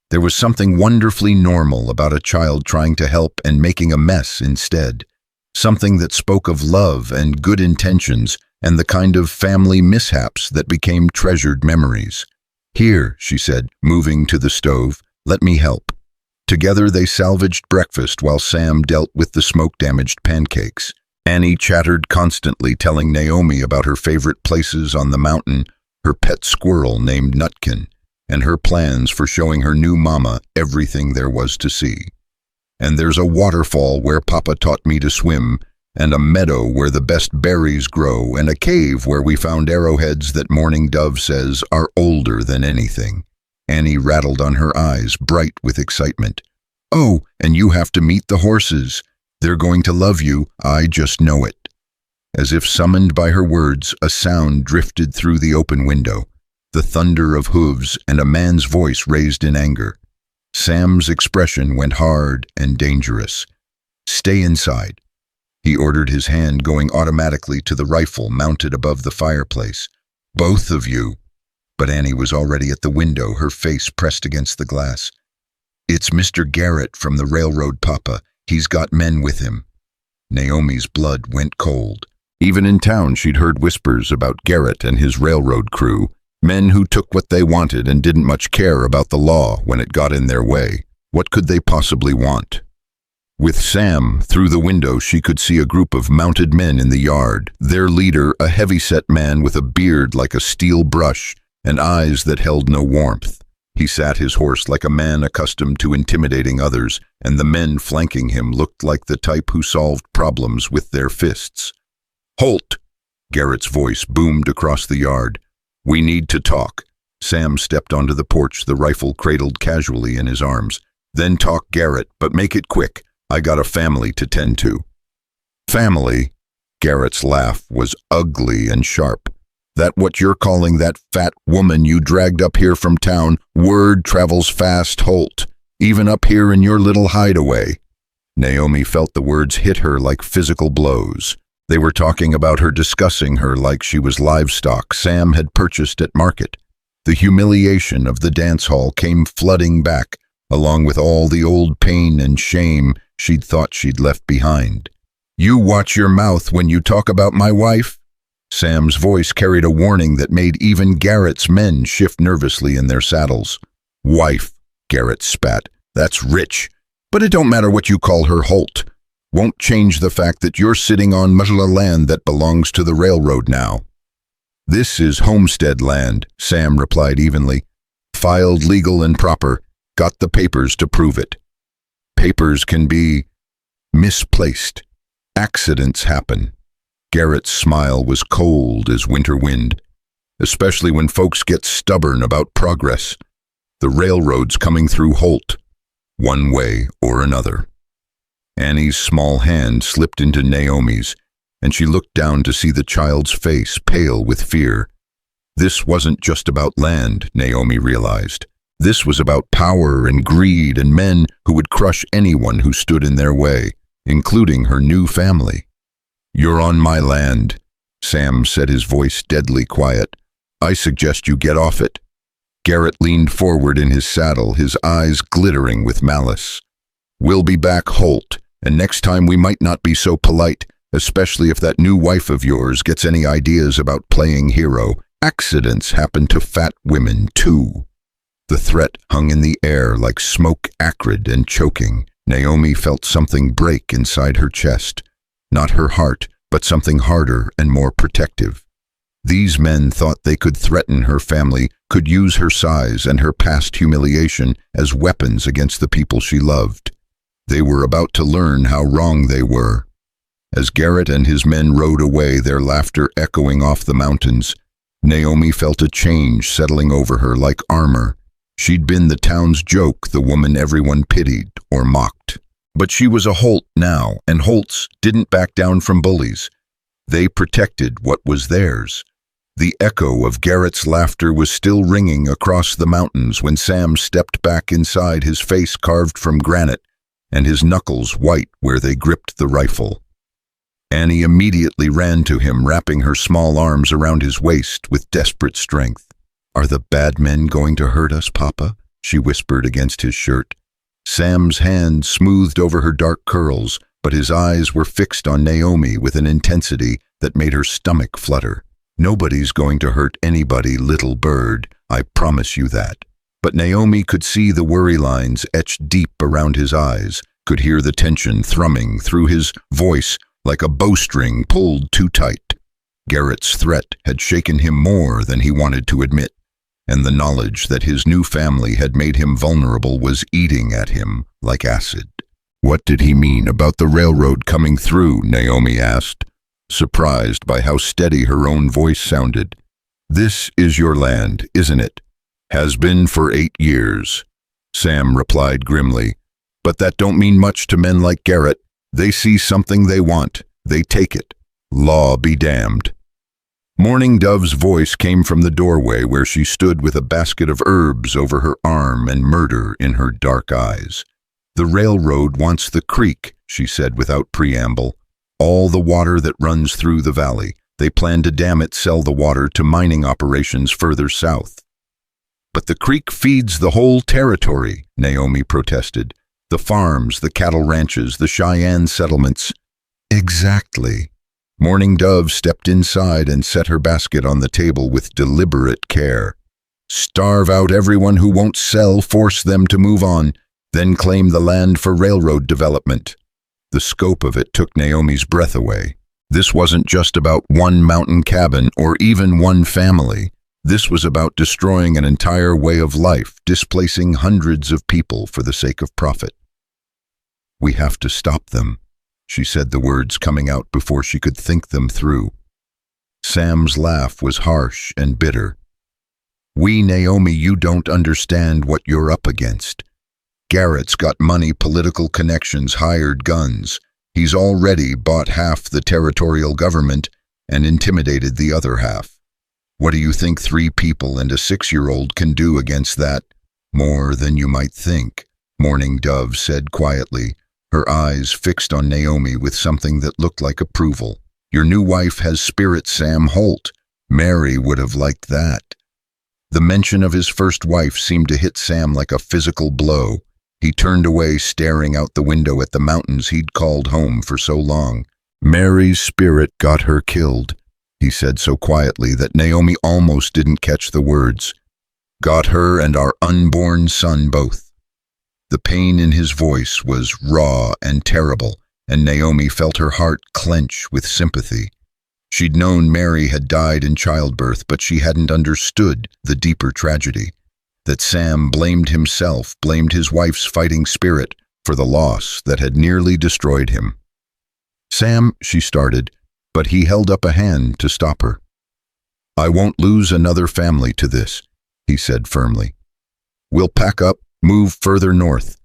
There was something wonderfully normal about a child trying to help and making a mess instead. Something that spoke of love and good intentions and the kind of family mishaps that became treasured memories. "Here," she said, moving to the stove, "let me help." Together they salvaged breakfast while Sam dealt with the smoke-damaged pancakes. Annie chattered constantly, telling Naomi about her favorite places on the mountain, her pet squirrel named Nutkin, and her plans for showing her new mama everything there was to see. "And there's a waterfall where Papa taught me to swim, and a meadow where the best berries grow, and a cave where we found arrowheads that Morning Dove says are older than anything." Annie rattled on her eyes, bright with excitement. "Oh, and you have to meet the horses. They're going to love you, I just know it." As if summoned by her words, a sound drifted through the open window, the thunder of hooves and a man's voice raised in anger. Sam's expression went hard and dangerous. "Stay inside," he ordered, his hand going automatically to the rifle mounted above the fireplace. "Both of you." But Annie was already at the window, her face pressed against the glass. "It's Mr. Garrett from the railroad, Papa. He's got men with him." Naomi's blood went cold. Even in town she'd heard whispers about Garrett and his railroad crew, Men who took what they wanted and didn't much care about the law when it got in their way. What could they possibly want? With Sam, through the window she could see a group of mounted men in the yard, their leader a heavy-set man with a beard like a steel brush and eyes that held no warmth. He sat his horse like a man accustomed to intimidating others, and the men flanking him looked like the type who solved problems with their fists. "Halt!" Garrett's voice boomed across the yard. "We need to talk." Sam stepped onto the porch, the rifle cradled casually in his arms. "Then talk, Garrett, but make it quick. I got a family to tend to." "Family?" Garrett's laugh was ugly and sharp. "That what you're calling that fat woman you dragged up here from town? Word travels fast, Holt. Even up here in your little hideaway." Naomi felt the words hit her like physical blows. They were talking about her, discussing her like she was livestock Sam had purchased at market. The humiliation of the dance hall came flooding back, along with all the old pain and shame she'd thought she'd left behind. "You watch your mouth when you talk about my wife?" Sam's voice carried a warning that made even Garrett's men shift nervously in their saddles. "Wife," Garrett spat. "That's rich. But it don't matter what you call her, Holt. Won't change the fact that you're sitting on Musla land that belongs to the railroad now." "This is homestead land," Sam replied evenly. "Filed legal and proper. Got the papers to prove it." "Papers can be misplaced. Accidents happen." Garrett's smile was cold as winter wind, especially when folks get stubborn about progress. The railroad's coming through Holt, one way or another. Annie's small hand slipped into Naomi's, and she looked down to see the child's face pale with fear. This wasn't just about land, Naomi realized. This was about power and greed and men who would crush anyone who stood in their way, including her new family. "You're on my land," Sam said, his voice deadly quiet. "I suggest you get off it." Garrett leaned forward in his saddle, his eyes glittering with malice. "We'll be back, Holt, and next time we might not be so polite, especially if that new wife of yours gets any ideas about playing hero. Accidents happen to fat women, too." The threat hung in the air like smoke, acrid and choking. Naomi felt something break inside her chest. Not her heart, but something harder and more protective. These men thought they could threaten her family, could use her size and her past humiliation as weapons against the people she loved. They were about to learn how wrong they were. As Garrett and his men rode away, their laughter echoing off the mountains, Naomi felt a change settling over her like armor. She'd been the town's joke, the woman everyone pitied or mocked. But she was a Holt now, and Holts didn't back down from bullies. They protected what was theirs. The echo of Garrett's laughter was still ringing across the mountains when Sam stepped back inside, his face carved from granite and his knuckles white where they gripped the rifle. Annie immediately ran to him, wrapping her small arms around his waist with desperate strength. "Are the bad men going to hurt us, Papa?" she whispered against his shirt. Sam's hand smoothed over her dark curls, but his eyes were fixed on Naomi with an intensity that made her stomach flutter. "Nobody's going to hurt anybody, little bird, I promise you that." But Naomi could see the worry lines etched deep around his eyes, could hear the tension thrumming through his voice like a bowstring pulled too tight. Garrett's threat had shaken him more than he wanted to admit, and the knowledge that his new family had made him vulnerable was eating at him like acid. "What did he mean about the railroad coming through?" Naomi asked, surprised by how steady her own voice sounded. "This is your land, isn't it?" "Has been for 8 years," Sam replied grimly. "But that don't mean much to men like Garrett. They see something they want. They take it. Law be damned." Morning Dove's voice came from the doorway where she stood with a basket of herbs over her arm and murder in her dark eyes. "The railroad wants the creek," she said without preamble. "All the water that runs through the valley. They plan to dam it, sell the water to mining operations further south." "But the creek feeds the whole territory," Naomi protested. "The farms, the cattle ranches, the Cheyenne settlements." "Exactly. Mourning Dove stepped inside and set her basket on the table with deliberate care. Starve out everyone who won't sell, force them to move on, then claim the land for railroad development. The scope of it took Naomi's breath away. This wasn't just about one mountain cabin or even one family. This was about destroying an entire way of life, displacing hundreds of people for the sake of profit. "We have to stop them," she said, the words coming out before she could think them through. Sam's laugh was harsh and bitter. Naomi, you don't understand what you're up against. Garrett's got money, political connections, hired guns. He's already bought half the territorial government and intimidated the other half. What do you think 3 people and a 6-year-old can do against that? More than you might think, Mourning Dove said quietly, her eyes fixed on Naomi with something that looked like approval. Your new wife has spirit, Sam Holt. Mary would have liked that. The mention of his first wife seemed to hit Sam like a physical blow. He turned away, staring out the window at the mountains he'd called home for so long. Mary's spirit got her killed, he said so quietly that Naomi almost didn't catch the words. Got her and our unborn son both. The pain in his voice was raw and terrible, and Naomi felt her heart clench with sympathy. She'd known Mary had died in childbirth, but she hadn't understood the deeper tragedy. That Sam blamed himself, blamed his wife's fighting spirit for the loss that had nearly destroyed him. "Sam," she started, but he held up a hand to stop her. "I won't lose another family to this," he said firmly. "We'll pack up, move further north.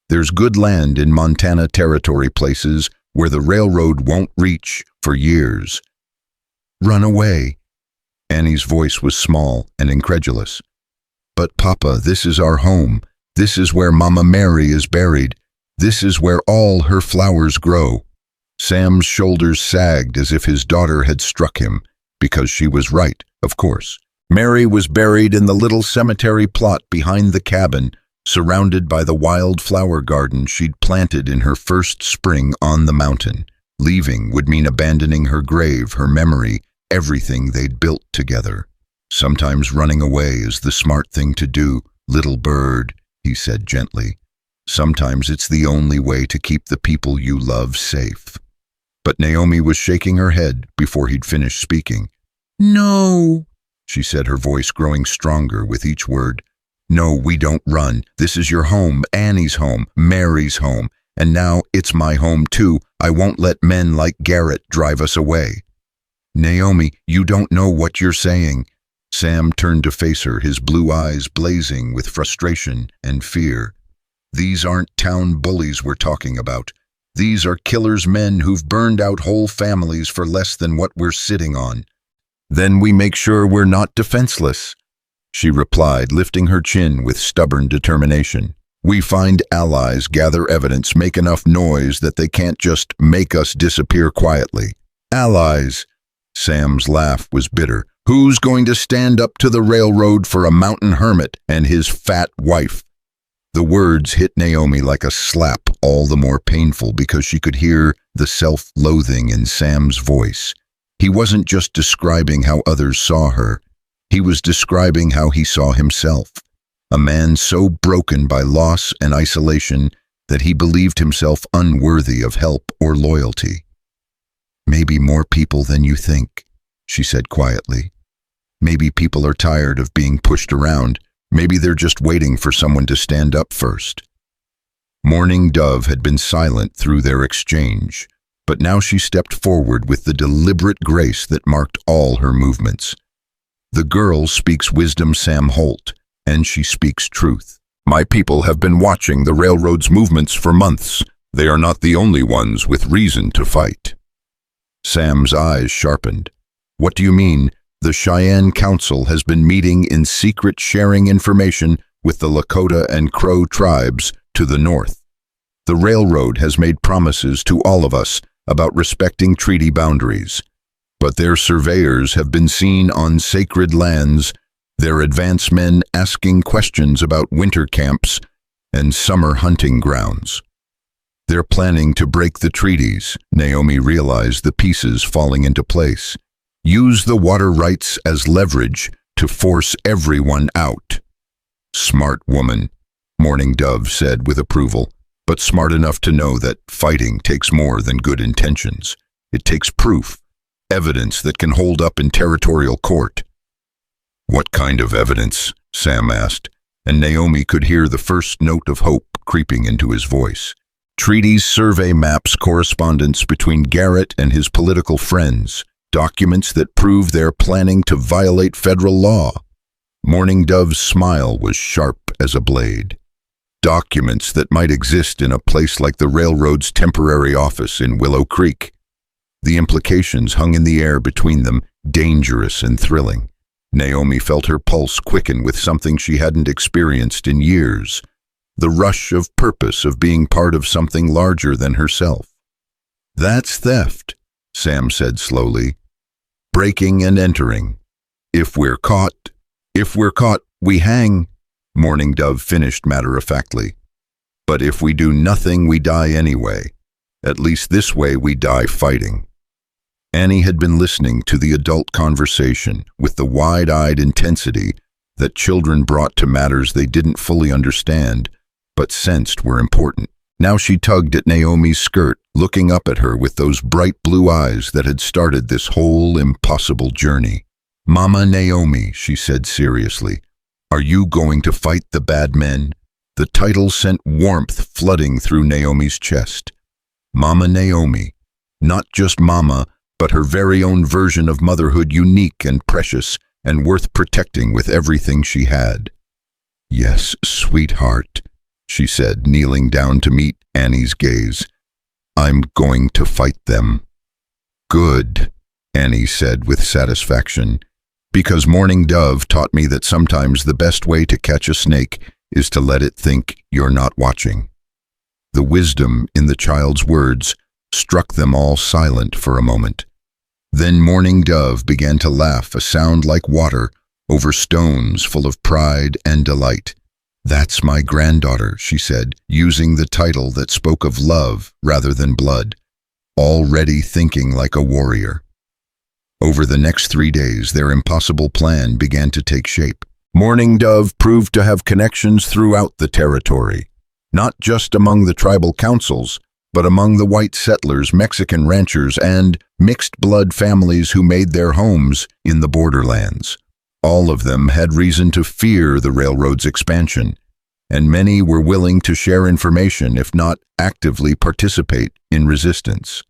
There's good land in Montana Territory, places where the railroad won't reach for years." "Run away." Annie's voice was small and incredulous. "But Papa, this is our home. This is where Mama Mary is buried. This is where all her flowers grow." Sam's shoulders sagged as if his daughter had struck him, because she was right, of course. Mary was buried in the little cemetery plot behind the cabin, surrounded by the wild flower garden she'd planted in her first spring on the mountain. Leaving would mean abandoning her grave, her memory, everything they'd built together. "Sometimes running away is the smart thing to do, little bird," he said gently. "Sometimes it's the only way to keep the people you love safe." But Naomi was shaking her head before he'd finished speaking. "No," she said, her voice growing stronger with each word. "No, we don't run. This is your home, Annie's home, Mary's home, and now it's my home too. I won't let men like Garrett drive us away." "Naomi, you don't know what you're saying." Sam turned to face her, his blue eyes blazing with frustration and fear. "These aren't town bullies we're talking about. These are killers, men who've burned out whole families for less than what we're sitting on." "Then we make sure we're not defenseless," she replied, lifting her chin with stubborn determination. "We find allies, gather evidence, make enough noise that they can't just make us disappear quietly." "Allies?" Sam's laugh was bitter. "Who's going to stand up to the railroad for a mountain hermit and his fat wife?" The words hit Naomi like a slap, all the more painful because she could hear the self-loathing in Sam's voice. He wasn't just describing how others saw her. He was describing how he saw himself. A man so broken by loss and isolation that he believed himself unworthy of help or loyalty. "Maybe more people than you think," she said quietly. "Maybe people are tired of being pushed around. Maybe they're just waiting for someone to stand up first." Mourning Dove had been silent through their exchange, but now she stepped forward with the deliberate grace that marked all her movements. "The girl speaks wisdom, Sam Holt, and she speaks truth. My people have been watching the railroad's movements for months. They are not the only ones with reason to fight." Sam's eyes sharpened. "What do you mean?" "The Cheyenne Council has been meeting in secret, sharing information with the Lakota and Crow tribes to the north. The railroad has made promises to all of us about respecting treaty boundaries. But their surveyors have been seen on sacred lands, their advance men asking questions about winter camps and summer hunting grounds." They're planning to break the treaties. Naomi realized the pieces falling into place. Use the water rights as leverage to force everyone out. Smart woman, Morning Dove said with approval, but smart enough to know that fighting takes more than good intentions. It takes proof, evidence that can hold up in territorial court. What kind of evidence? Sam asked, and Naomi could hear the first note of hope creeping into his voice. Treaties, survey maps, correspondence between Garrett and his political friends, documents that prove they're planning to violate federal law. Morning Dove's smile was sharp as a blade. Documents that might exist in a place like the railroad's temporary office in Willow Creek. The implications hung in the air between them, dangerous and thrilling. Naomi felt her pulse quicken with something she hadn't experienced in years. The rush of purpose of being part of something larger than herself. That's theft, Sam said slowly. Breaking and entering. If we're caught, we hang, Morning Dove finished matter-of-factly. But if we do nothing, we die anyway. At least this way we die fighting. Annie had been listening to the adult conversation with the wide-eyed intensity that children brought to matters they didn't fully understand, but sensed were important. Now she tugged at Naomi's skirt, looking up at her with those bright blue eyes that had started this whole impossible journey. Mama Naomi, she said seriously, are you going to fight the bad men? The title sent warmth flooding through Naomi's chest. Mama Naomi, not just Mama, but her very own version of motherhood, unique and precious and worth protecting with everything she had. Yes, sweetheart, she said, kneeling down to meet Annie's gaze. I'm going to fight them. Good, Annie said with satisfaction, because Morning Dove taught me that sometimes the best way to catch a snake is to let it think you're not watching. The wisdom in the child's words struck them all silent for a moment. Then Morning Dove began to laugh, a sound like water, over stones full of pride and delight. That's my granddaughter, she said, using the title that spoke of love rather than blood, already thinking like a warrior. Over the next 3 days, their impossible plan began to take shape. Morning Dove proved to have connections throughout the territory, not just among the tribal councils, but among the white settlers, Mexican ranchers, and mixed-blood families who made their homes in the borderlands. All of them had reason to fear the railroad's expansion, and many were willing to share information, if not actively participate in resistance.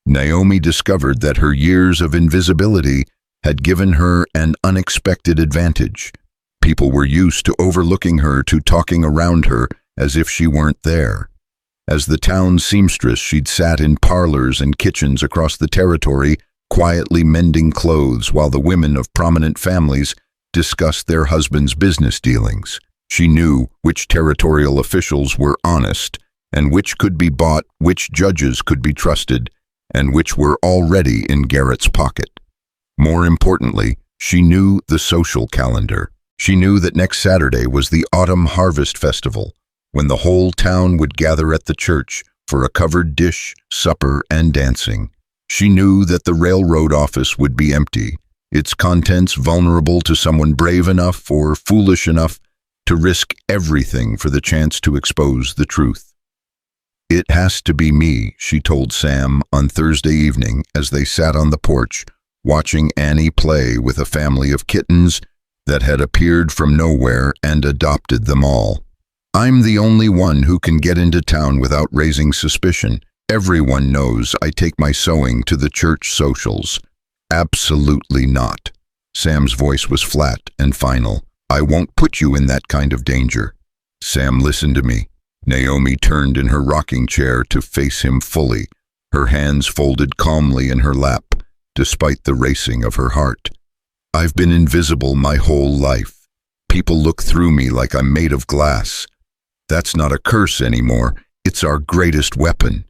Naomi discovered that her years of invisibility had given her an unexpected advantage. People were used to overlooking her, to talking around her as if she weren't there. As the town seamstress, she'd sat in parlors and kitchens across the territory, quietly mending clothes while the women of prominent families discussed their husbands' business dealings. She knew which territorial officials were honest and which could be bought, which judges could be trusted, and which were already in Garrett's pocket. More importantly, she knew the social calendar. She knew that next Saturday was the Autumn Harvest Festival, when the whole town would gather at the church for a covered dish, supper, and dancing. She knew that the railroad office would be empty, its contents vulnerable to someone brave enough or foolish enough to risk everything for the chance to expose the truth. It has to be me, she told Sam on Thursday evening as they sat on the porch, watching Annie play with a family of kittens that had appeared from nowhere and adopted them all. I'm the only one who can get into town without raising suspicion. Everyone knows I take my sewing to the church socials. Absolutely not. Sam's voice was flat and final. I won't put you in that kind of danger. Sam, listen to me. Naomi turned in her rocking chair to face him fully, her hands folded calmly in her lap, despite the racing of her heart. I've been invisible my whole life. People look through me like I'm made of glass. That's not a curse anymore. It's our greatest weapon.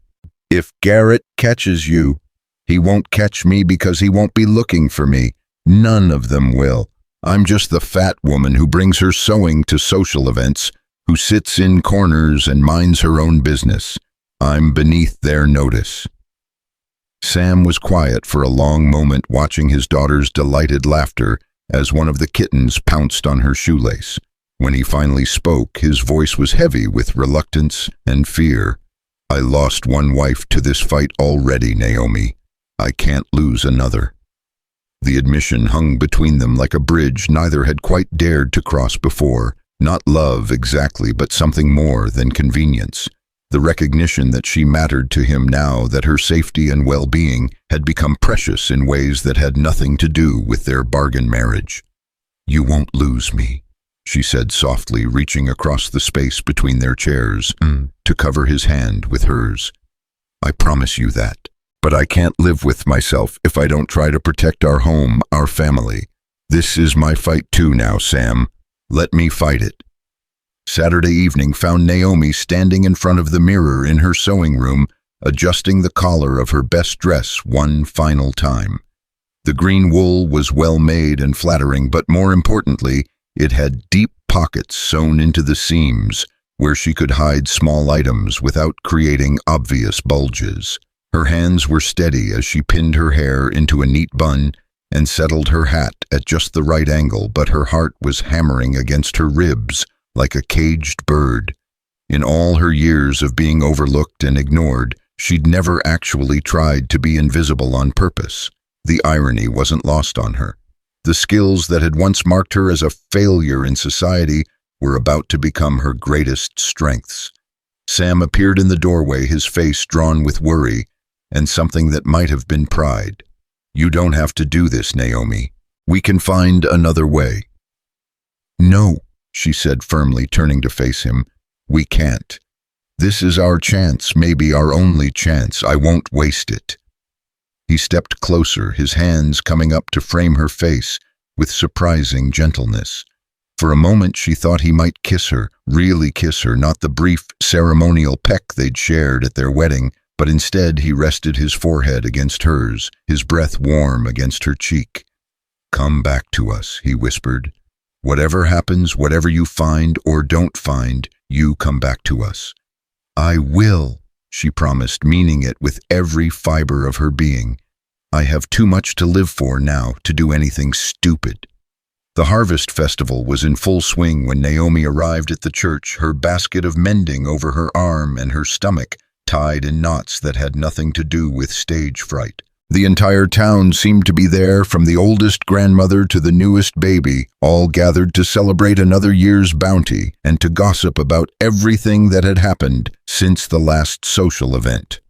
If Garrett catches you, he won't catch me because he won't be looking for me. None of them will. I'm just the fat woman who brings her sewing to social events, who sits in corners and minds her own business. I'm beneath their notice." Sam was quiet for a long moment, watching his daughter's delighted laughter as one of the kittens pounced on her shoelace. When he finally spoke, his voice was heavy with reluctance and fear. "I lost one wife to this fight already, Naomi. I can't lose another." The admission hung between them like a bridge neither had quite dared to cross before. Not love exactly, but something more than convenience. The recognition that she mattered to him now, that her safety and well-being had become precious in ways that had nothing to do with their bargain marriage. "You won't lose me," she said softly, reaching across the space between their chairs to cover his hand with hers. "I promise you that. But I can't live with myself if I don't try to protect our home, our family. This is my fight too now, Sam. Let me fight it." Saturday evening found Naomi standing in front of the mirror in her sewing room, adjusting the collar of her best dress one final time. The green wool was well made and flattering, but more importantly, it had deep pockets sewn into the seams where she could hide small items without creating obvious bulges. Her hands were steady as she pinned her hair into a neat bun and settled her hat at just the right angle, but her heart was hammering against her ribs like a caged bird. In all her years of being overlooked and ignored, she'd never actually tried to be invisible on purpose. The irony wasn't lost on her. The skills that had once marked her as a failure in society were about to become her greatest strengths. Sam appeared in the doorway, his face drawn with worry and something that might have been pride. "You don't have to do this, Naomi. We can find another way." "No," she said firmly, turning to face him. "We can't. This is our chance, maybe our only chance. I won't waste it." He stepped closer, his hands coming up to frame her face with surprising gentleness. For a moment she thought he might kiss her, really kiss her, not the brief ceremonial peck they'd shared at their wedding, but instead he rested his forehead against hers, his breath warm against her cheek. "Come back to us," he whispered. "Whatever happens, whatever you find or don't find, you come back to us." "I will," she promised, meaning it with every fiber of her being. "I have too much to live for now to do anything stupid." The harvest festival was in full swing when Naomi arrived at the church, her basket of mending over her arm and her stomach tied in knots that had nothing to do with stage fright. The entire town seemed to be there, from the oldest grandmother to the newest baby, all gathered to celebrate another year's bounty and to gossip about everything that had happened since the last social event.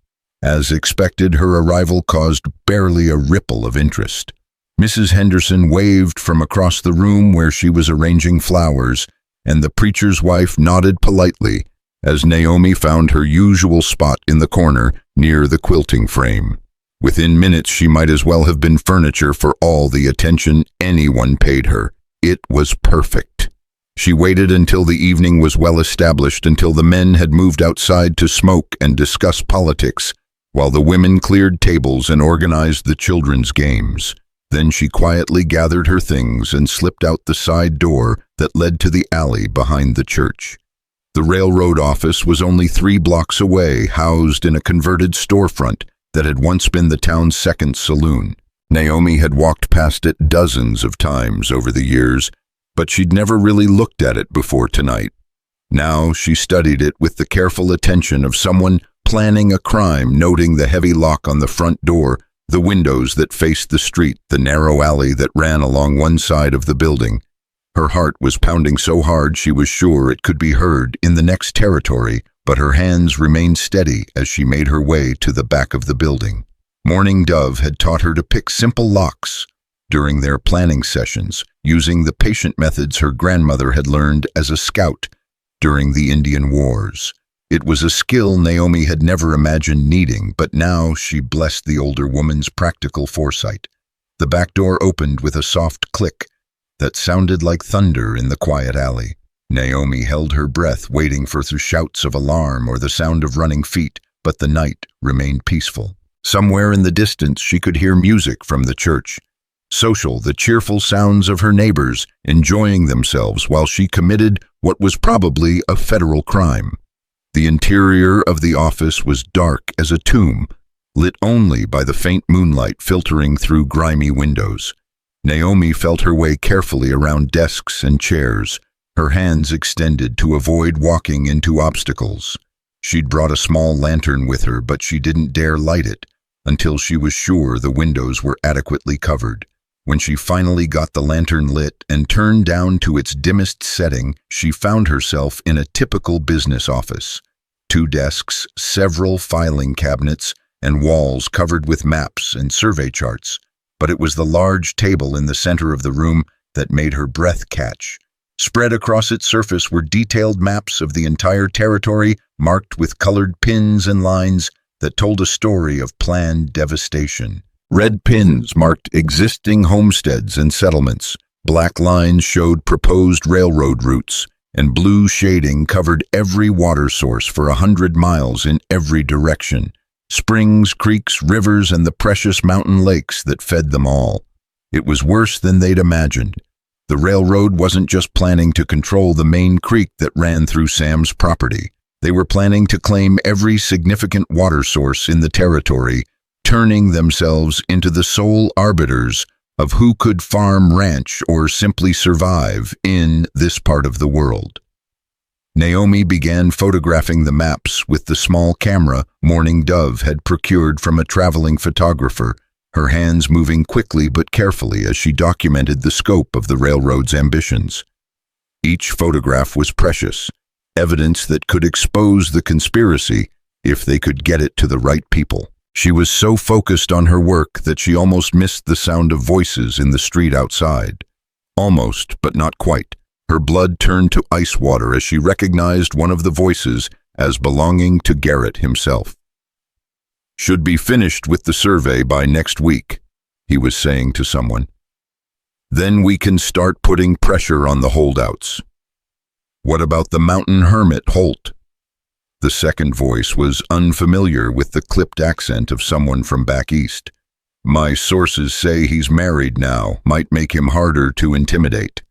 As expected, her arrival caused barely a ripple of interest. Mrs. Henderson waved from across the room where she was arranging flowers, and the preacher's wife nodded politely as Naomi found her usual spot in the corner near the quilting frame. Within minutes she might as well have been furniture for all the attention anyone paid her. It was perfect. She waited until the evening was well established, until the men had moved outside to smoke and discuss politics, while the women cleared tables and organized the children's games. Then she quietly gathered her things and slipped out the side door that led to the alley behind the church. The railroad office was only 3 blocks away, housed in a converted storefront that had once been the town's second saloon. Naomi had walked past it dozens of times over the years, but she'd never really looked at it before tonight. Now she studied it with the careful attention of someone planning a crime, noting the heavy lock on the front door, the windows that faced the street, the narrow alley that ran along one side of the building. Her heart was pounding so hard she was sure it could be heard in the next territory, but her hands remained steady as she made her way to the back of the building. Morning Dove had taught her to pick simple locks during their planning sessions, using the patient methods her grandmother had learned as a scout during the Indian Wars. It was a skill Naomi had never imagined needing, but now she blessed the older woman's practical foresight. The back door opened with a soft click that sounded like thunder in the quiet alley. Naomi held her breath, waiting for the shouts of alarm or the sound of running feet, but the night remained peaceful. Somewhere in the distance she could hear music from the church. Social, the cheerful sounds of her neighbors enjoying themselves while she committed what was probably a federal crime. The interior of the office was dark as a tomb, lit only by the faint moonlight filtering through grimy windows. Naomi felt her way carefully around desks and chairs, her hands extended to avoid walking into obstacles. She'd brought a small lantern with her, but she didn't dare light it until she was sure the windows were adequately covered. When she finally got the lantern lit and turned down to its dimmest setting, she found herself in a typical business office. 2 desks, several filing cabinets, and walls covered with maps and survey charts. But it was the large table in the center of the room that made her breath catch. Spread across its surface were detailed maps of the entire territory, marked with colored pins and lines that told a story of planned devastation. Red pins marked existing homesteads and settlements. Black lines showed proposed railroad routes, and blue shading covered every water source for 100 miles in every direction. Springs, creeks, rivers, and the precious mountain lakes that fed them all. It was worse than they'd imagined. The railroad wasn't just planning to control the main creek that ran through Sam's property. They were planning to claim every significant water source in the territory, turning themselves into the sole arbiters of who could farm, ranch, or simply survive in this part of the world. Naomi began photographing the maps with the small camera Morning Dove had procured from a traveling photographer, her hands moving quickly but carefully as she documented the scope of the railroad's ambitions. Each photograph was precious, evidence that could expose the conspiracy if they could get it to the right people. She was so focused on her work that she almost missed the sound of voices in the street outside. Almost, but not quite. Her blood turned to ice water as she recognized one of the voices as belonging to Garrett himself. "Should be finished with the survey by next week," he was saying to someone. "Then we can start putting pressure on the holdouts." "What about the mountain hermit, Holt?" The second voice was unfamiliar with the clipped accent of someone from back east. "My sources say he's married now, might make him harder to intimidate."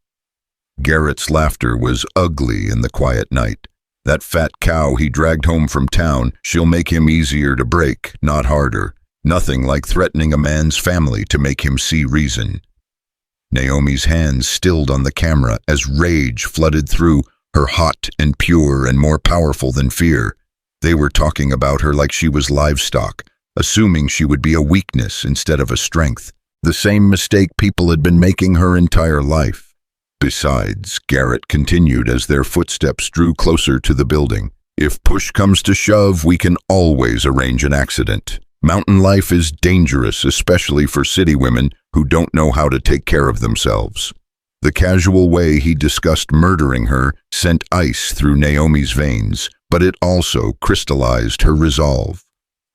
Garrett's laughter was ugly in the quiet night. "That fat cow he dragged home from town, she'll make him easier to break, not harder. Nothing like threatening a man's family to make him see reason." Naomi's hands stilled on the camera as rage flooded through her, hot and pure and more powerful than fear. They were talking about her like she was livestock, assuming she would be a weakness instead of a strength. The same mistake people had been making her entire life. "Besides," Garrett continued as their footsteps drew closer to the building, "if push comes to shove, we can always arrange an accident. Mountain life is dangerous, especially for city women who don't know how to take care of themselves." The casual way he discussed murdering her sent ice through Naomi's veins, but it also crystallized her resolve.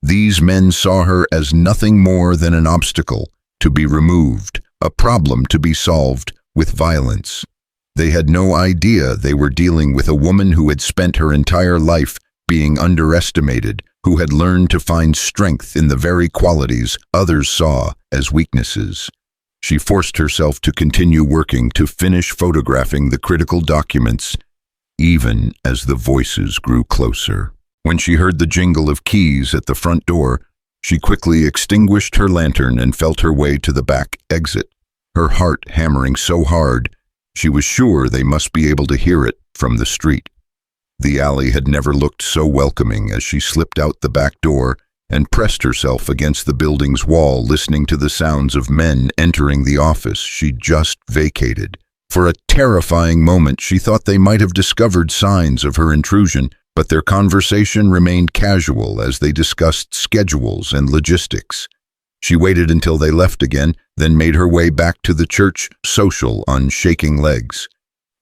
These men saw her as nothing more than an obstacle to be removed, a problem to be solved with violence. They had no idea they were dealing with a woman who had spent her entire life being underestimated, who had learned to find strength in the very qualities others saw as weaknesses. She forced herself to continue working to finish photographing the critical documents, even as the voices grew closer. When she heard the jingle of keys at the front door, she quickly extinguished her lantern and felt her way to the back exit, her heart hammering so hard she was sure they must be able to hear it from the street. The alley had never looked so welcoming as she slipped out the back door and pressed herself against the building's wall, listening to the sounds of men entering the office she'd just vacated. For a terrifying moment, she thought they might have discovered signs of her intrusion, but their conversation remained casual as they discussed schedules and logistics. She waited until they left again, then made her way back to the church social on shaking legs.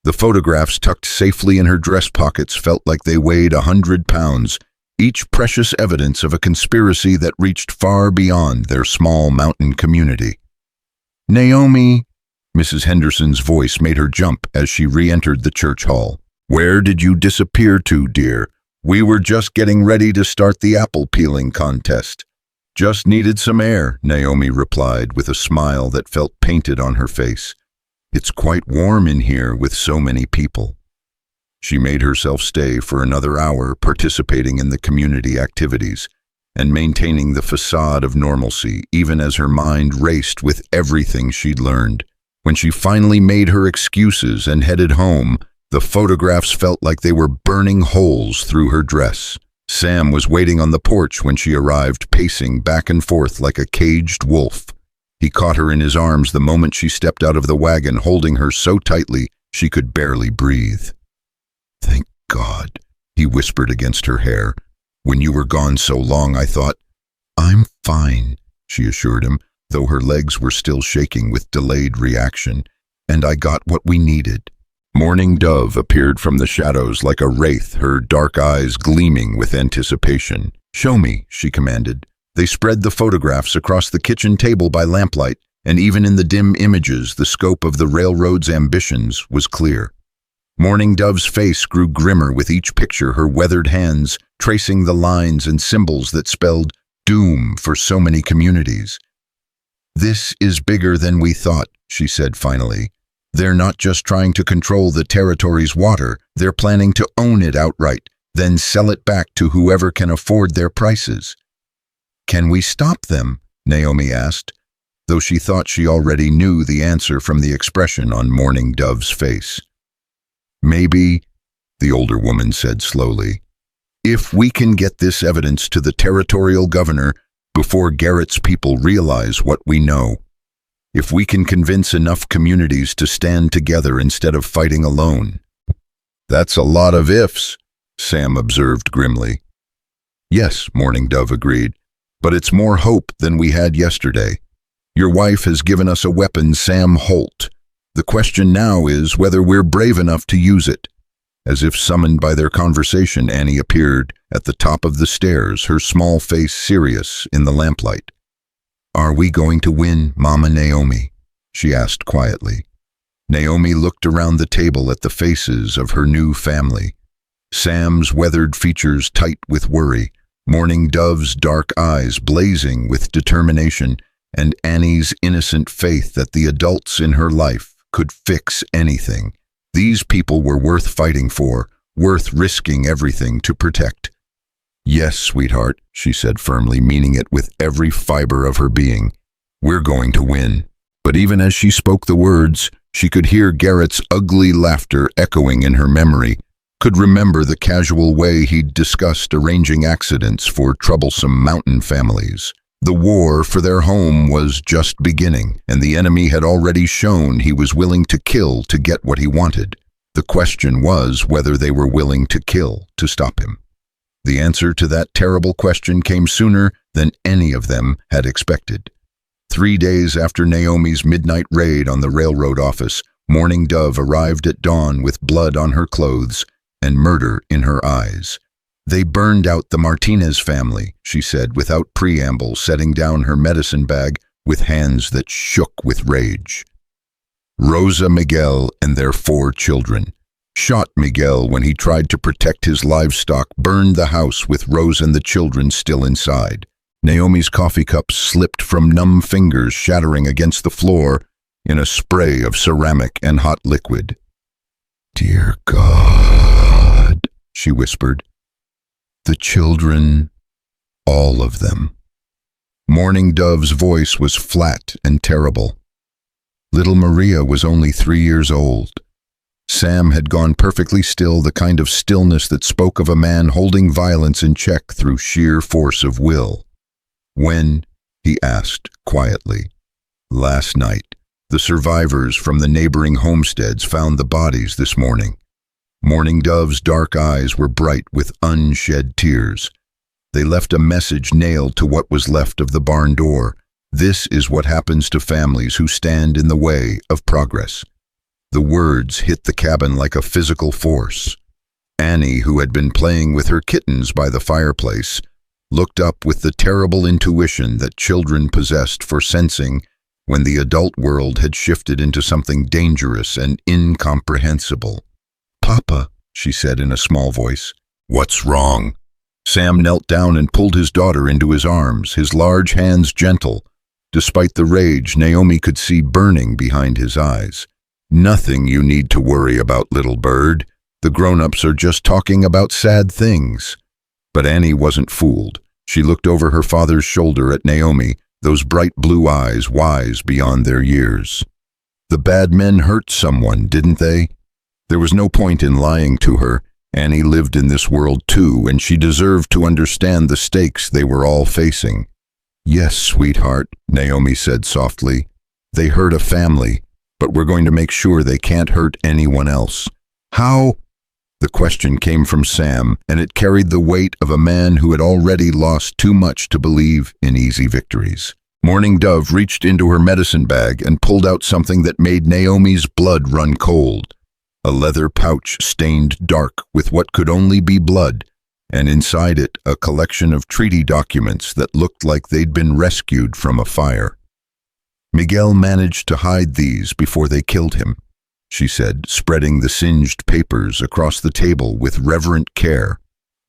The photographs tucked safely in her dress pockets felt like they weighed 100 pounds, each precious evidence of a conspiracy that reached far beyond their small mountain community. "Naomi," Mrs. Henderson's voice made her jump as she re-entered the church hall. "Where did you disappear to, dear? We were just getting ready to start the apple peeling contest." "Just needed some air," Naomi replied with a smile that felt painted on her face. "It's quite warm in here with so many people." She made herself stay for another hour, participating in the community activities and maintaining the facade of normalcy, even as her mind raced with everything she'd learned. When she finally made her excuses and headed home, the photographs felt like they were burning holes through her dress. Sam was waiting on the porch when she arrived, pacing back and forth like a caged wolf. He caught her in his arms the moment she stepped out of the wagon, holding her so tightly she could barely breathe. "Thank God," he whispered against her hair. "When you were gone so long, I thought—" "I'm fine," she assured him, though her legs were still shaking with delayed reaction. "And I got what we needed." Morning Dove appeared from the shadows like a wraith, her dark eyes gleaming with anticipation. "Show me," she commanded. They spread the photographs across the kitchen table by lamplight, and even in the dim images, the scope of the railroad's ambitions was clear. Morning Dove's face grew grimmer with each picture, her weathered hands tracing the lines and symbols that spelled doom for so many communities. "This is bigger than we thought," she said finally. "They're not just trying to control the territory's water, they're planning to own it outright, then sell it back to whoever can afford their prices." "Can we stop them?" Naomi asked, though she thought she already knew the answer from the expression on Morning Dove's face. "Maybe," the older woman said slowly, "if we can get this evidence to the territorial governor before Garrett's people realize what we know. If we can convince enough communities to stand together instead of fighting alone." "That's a lot of ifs," Sam observed grimly. "Yes," Morning Dove agreed, "but it's more hope than we had yesterday. Your wife has given us a weapon, Sam Holt. The question now is whether we're brave enough to use it." As if summoned by their conversation, Annie appeared at the top of the stairs, her small face serious in the lamplight. "Are we going to win, Mama Naomi?" she asked quietly. Naomi looked around the table at the faces of her new family. Sam's weathered features tight with worry, Morning Dove's dark eyes blazing with determination, and Annie's innocent faith that the adults in her life could fix anything. These people were worth fighting for, worth risking everything to protect. "Yes, sweetheart," she said firmly, meaning it with every fiber of her being. "We're going to win." But even as she spoke the words, she could hear Garrett's ugly laughter echoing in her memory, could remember the casual way he'd discussed arranging accidents for troublesome mountain families. The war for their home was just beginning, and the enemy had already shown he was willing to kill to get what he wanted. The question was whether they were willing to kill to stop him. The answer to that terrible question came sooner than any of them had expected. 3 days after Naomi's midnight raid on the railroad office, Morning Dove arrived at dawn with blood on her clothes and murder in her eyes. "They burned out the Martinez family," she said without preamble, setting down her medicine bag with hands that shook with rage. "Rosa Miguel and their 4 children. Shot Miguel when he tried to protect his livestock, burned the house with Rose and the children still inside." Naomi's coffee cup slipped from numb fingers, shattering against the floor in a spray of ceramic and hot liquid. "Dear God," she whispered. "The children, all of them." Morning Dove's voice was flat and terrible. Little Maria was only 3 years old. Sam had gone perfectly still, the kind of stillness that spoke of a man holding violence in check through sheer force of will. "When?" he asked quietly. "Last night. The survivors from the neighboring homesteads found the bodies this morning." Morning Dove's dark eyes were bright with unshed tears. They left a message nailed to what was left of the barn door. "This is what happens to families who stand in the way of progress." The words hit the cabin like a physical force. Annie, who had been playing with her kittens by the fireplace, looked up with the terrible intuition that children possessed for sensing when the adult world had shifted into something dangerous and incomprehensible. "Papa," she said in a small voice. "What's wrong?" Sam knelt down and pulled his daughter into his arms, his large hands gentle. Despite the rage, Naomi could see burning behind his eyes. "Nothing you need to worry about, little bird. The grown-ups are just talking about sad things." But Annie wasn't fooled. She looked over her father's shoulder at Naomi, those bright blue eyes wise beyond their years. "The bad men hurt someone, didn't they?" There was no point in lying to her. Annie lived in this world too, and she deserved to understand the stakes they were all facing. "Yes, sweetheart," Naomi said softly. "They hurt a family, but we're going to make sure they can't hurt anyone else." "How?" The question came from Sam, and it carried the weight of a man who had already lost too much to believe in easy victories. Morning Dove reached into her medicine bag and pulled out something that made Naomi's blood run cold. A leather pouch stained dark with what could only be blood, and inside it a collection of treaty documents that looked like they'd been rescued from a fire. "Miguel managed to hide these before they killed him," she said, spreading the singed papers across the table with reverent care.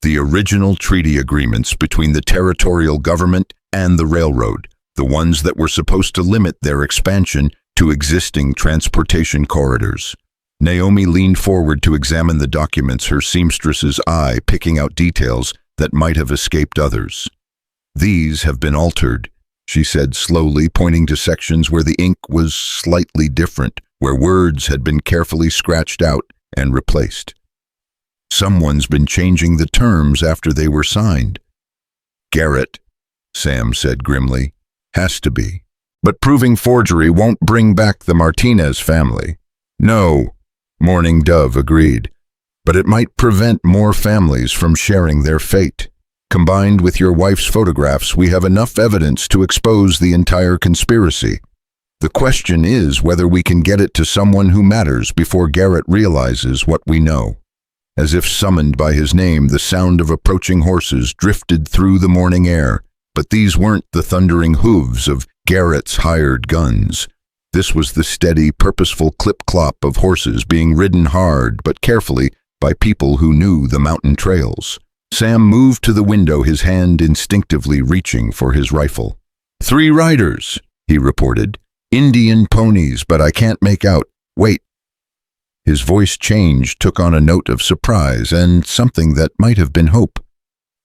"The original treaty agreements between the territorial government and the railroad, the ones that were supposed to limit their expansion to existing transportation corridors." Naomi leaned forward to examine the documents, her seamstress's eye picking out details that might have escaped others. "These have been altered," she said slowly, pointing to sections where the ink was slightly different, where words had been carefully scratched out and replaced. "Someone's been changing the terms after they were signed." "Garrett," Sam said grimly. "Has to be. But proving forgery won't bring back the Martinez family." "No," Morning Dove agreed, "but it might prevent more families from sharing their fate. Combined with your wife's photographs, we have enough evidence to expose the entire conspiracy. The question is whether we can get it to someone who matters before Garrett realizes what we know." As if summoned by his name, the sound of approaching horses drifted through the morning air, but these weren't the thundering hooves of Garrett's hired guns. This was the steady, purposeful clip-clop of horses being ridden hard but carefully by people who knew the mountain trails. Sam moved to the window, his hand instinctively reaching for his rifle. "3 riders," he reported. "Indian ponies, but I can't make out. Wait." His voice changed, took on a note of surprise and something that might have been hope.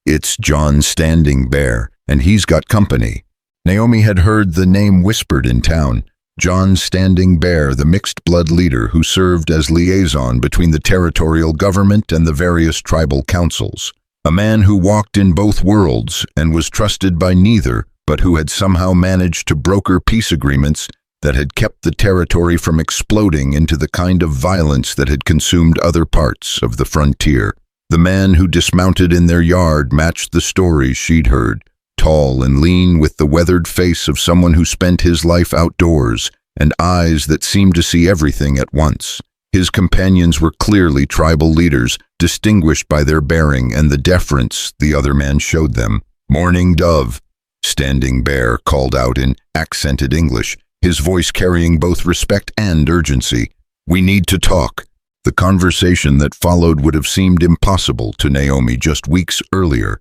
"It's John Standing Bear, and he's got company." Naomi had heard the name whispered in town. John Standing Bear, the mixed-blood leader who served as liaison between the territorial government and the various tribal councils. A man who walked in both worlds and was trusted by neither, but who had somehow managed to broker peace agreements that had kept the territory from exploding into the kind of violence that had consumed other parts of the frontier. The man who dismounted in their yard matched the stories she'd heard. Tall and lean, with the weathered face of someone who spent his life outdoors, and eyes that seemed to see everything at once. His companions were clearly tribal leaders, distinguished by their bearing and the deference the other man showed them. "Morning Dove," Standing Bear called out in accented English, his voice carrying both respect and urgency. "We need to talk." The conversation that followed would have seemed impossible to Naomi just weeks earlier.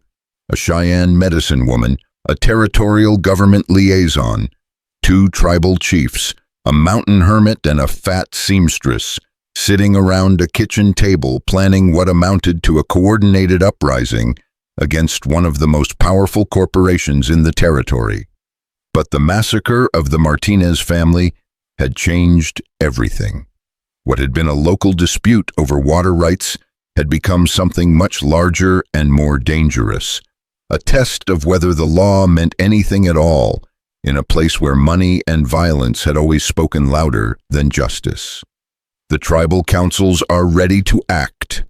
A Cheyenne medicine woman, a territorial government liaison, 2 tribal chiefs, a mountain hermit and a fat seamstress, sitting around a kitchen table planning what amounted to a coordinated uprising against one of the most powerful corporations in the territory. But the massacre of the Martinez family had changed everything. What had been a local dispute over water rights had become something much larger and more dangerous. A test of whether the law meant anything at all in a place where money and violence had always spoken louder than justice. "The tribal councils are ready to act,"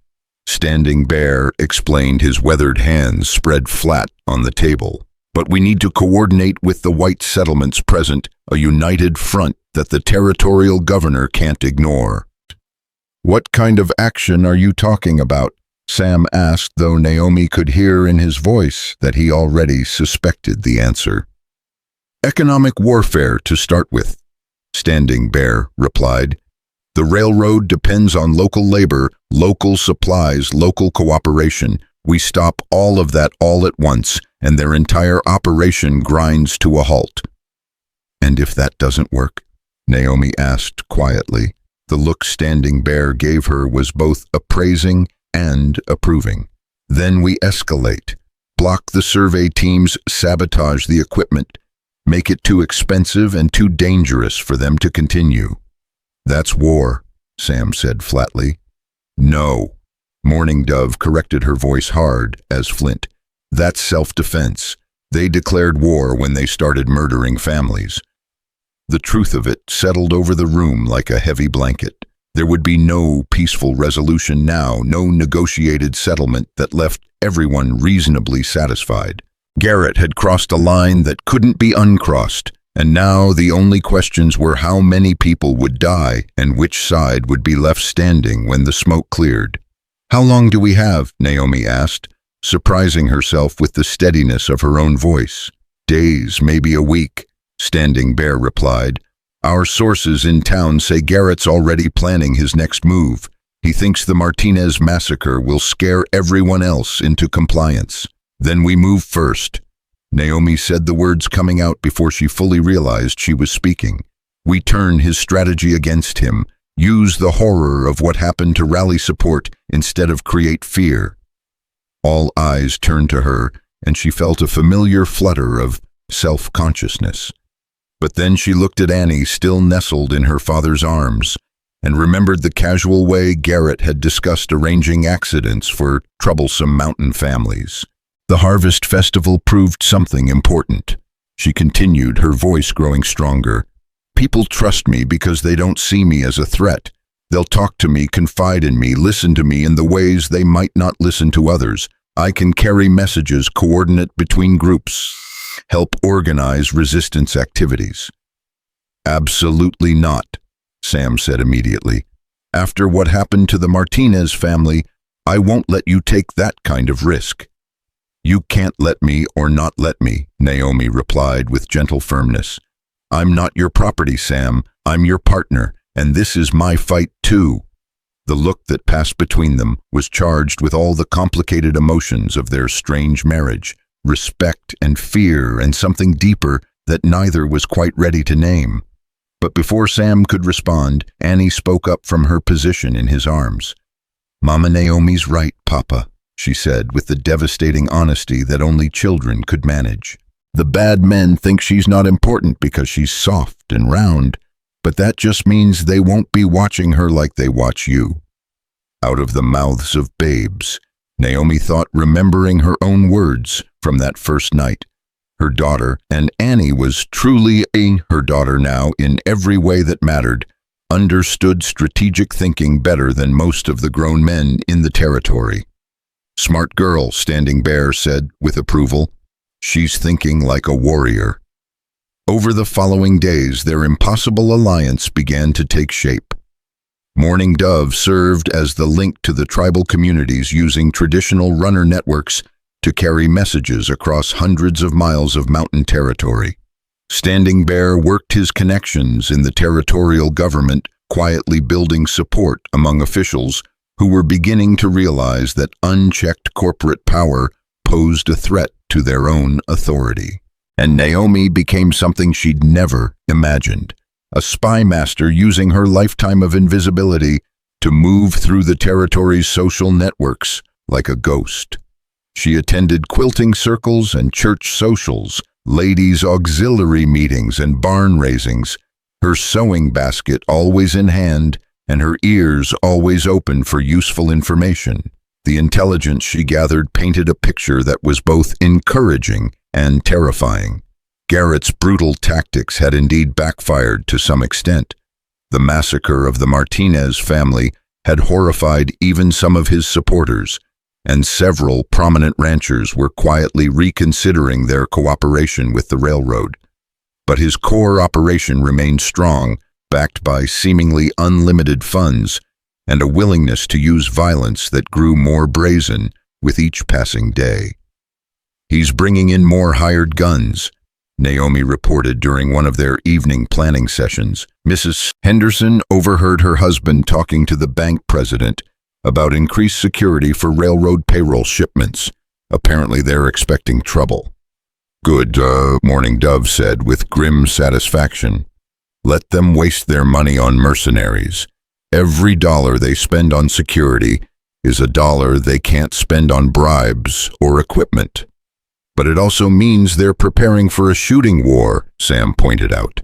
Standing Bear explained, his weathered hands spread flat on the table. "But we need to coordinate with the white settlements present, a united front that the territorial governor can't ignore." "What kind of action are you talking about?" Sam asked, though Naomi could hear in his voice that he already suspected the answer. "Economic warfare to start with," Standing Bear replied. "The railroad depends on local labor, local supplies, local cooperation. We stop all of that all at once, and their entire operation grinds to a halt." "And if that doesn't work?" Naomi asked quietly. The look Standing Bear gave her was both appraising and approving. Then we escalate. Block the survey teams, sabotage the equipment, make it too expensive and too dangerous for them to continue. That's war, Sam said flatly. No. Mourning Dove corrected her voice hard as flint. That's self-defense. They declared war when they started murdering families. The truth of it settled over the room like a heavy blanket. There would be no peaceful resolution now, no negotiated settlement that left everyone reasonably satisfied. Garrett had crossed a line that couldn't be uncrossed, and now the only questions were how many people would die and which side would be left standing when the smoke cleared. "How long do we have?" Naomi asked, surprising herself with the steadiness of her own voice. "Days, maybe a week," Standing Bear replied. "Our sources in town say Garrett's already planning his next move. He thinks the Martinez massacre will scare everyone else into compliance. Then we move first." Naomi said the words coming out before she fully realized she was speaking. "We turn his strategy against him, use the horror of what happened to rally support instead of create fear." All eyes turned to her, and she felt a familiar flutter of self-consciousness. But then she looked at Annie, still nestled in her father's arms, and remembered the casual way Garrett had discussed arranging accidents for troublesome mountain families. The harvest festival proved something important. She continued, her voice growing stronger. "People trust me because they don't see me as a threat. They'll talk to me, confide in me, listen to me in the ways they might not listen to others. I can carry messages, coordinate between groups, help organize resistance activities." "Absolutely not," Sam said immediately. "After what happened to the Martinez family, I won't let you take that kind of risk." "You can't let me or not let me," Naomi replied with gentle firmness. "I'm not your property, Sam. I'm your partner, and this is my fight too." The look that passed between them was charged with all the complicated emotions of their strange marriage, respect and fear and something deeper that neither was quite ready to name. But before Sam could respond, Annie spoke up from her position in his arms. "Mama Naomi's right, Papa," she said with the devastating honesty that only children could manage. "The bad men think she's not important because she's soft and round, but that just means they won't be watching her like they watch you." Out of the mouths of babes, Naomi thought, remembering her own words from that first night. Her daughter, and Annie was truly her daughter now in every way that mattered, understood strategic thinking better than most of the grown men in the territory. "Smart girl," Standing Bear said with approval. "She's thinking like a warrior." Over the following days, their impossible alliance began to take shape. Mourning Dove served as the link to the tribal communities, using traditional runner networks to carry messages across hundreds of miles of mountain territory. Standing Bear worked his connections in the territorial government, quietly building support among officials who were beginning to realize that unchecked corporate power posed a threat to their own authority. And Naomi became something she'd never imagined, a spy master using her lifetime of invisibility to move through the territory's social networks like a ghost. She attended quilting circles and church socials, ladies' auxiliary meetings and barn raisings, her sewing basket always in hand and her ears always open for useful information. The intelligence she gathered painted a picture that was both encouraging and terrifying. Garrett's brutal tactics had indeed backfired to some extent. The massacre of the Martinez family had horrified even some of his supporters, and several prominent ranchers were quietly reconsidering their cooperation with the railroad. But his core operation remained strong, backed by seemingly unlimited funds and a willingness to use violence that grew more brazen with each passing day. "He's bringing in more hired guns," Naomi reported during one of their evening planning sessions. Mrs. Henderson overheard her husband talking to the bank president about increased security for railroad payroll shipments. Apparently they're expecting trouble. "Good," Mourning Dove said with grim satisfaction. "Let them waste their money on mercenaries. Every dollar they spend on security is a dollar they can't spend on bribes or equipment. But it also means they're preparing for a shooting war, Sam pointed out.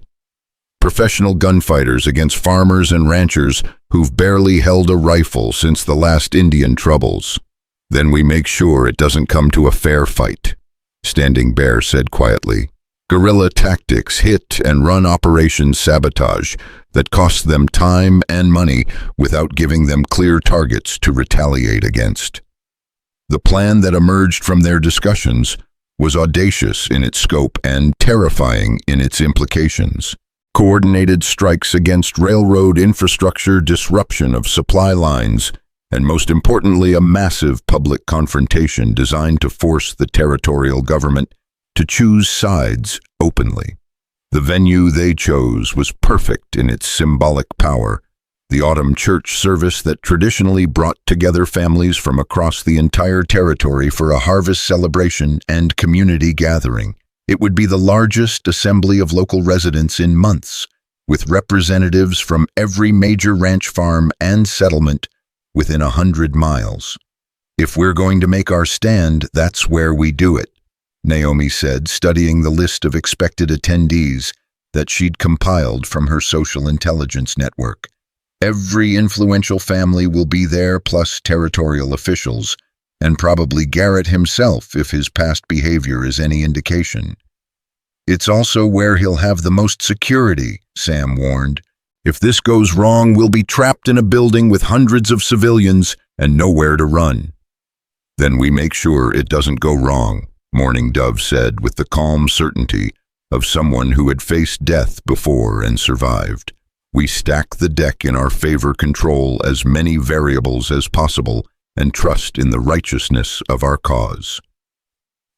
Professional gunfighters against farmers and ranchers who've barely held a rifle since the last Indian troubles. Then we make sure it doesn't come to a fair fight, Standing Bear said quietly. Guerrilla tactics, hit and run operation sabotage that cost them time and money without giving them clear targets to retaliate against. The plan that emerged from their discussions was audacious in its scope and terrifying in its implications. Coordinated strikes against railroad infrastructure, disruption of supply lines, and most importantly, a massive public confrontation designed to force the territorial government to choose sides openly. The venue they chose was perfect in its symbolic power, the autumn church service that traditionally brought together families from across the entire territory for a harvest celebration and community gathering. It would be the largest assembly of local residents in months, with representatives from every major ranch farm and settlement within 100 miles. If we're going to make our stand, that's where we do it, Naomi said, studying the list of expected attendees that she'd compiled from her social intelligence network. Every influential family will be there, plus territorial officials, and probably Garrett himself if his past behavior is any indication. It's also where he'll have the most security, Sam warned. If this goes wrong, we'll be trapped in a building with hundreds of civilians and nowhere to run. Then we make sure it doesn't go wrong, Morning Dove said with the calm certainty of someone who had faced death before and survived. We stack the deck in our favor, control as many variables as possible, and trust in the righteousness of our cause.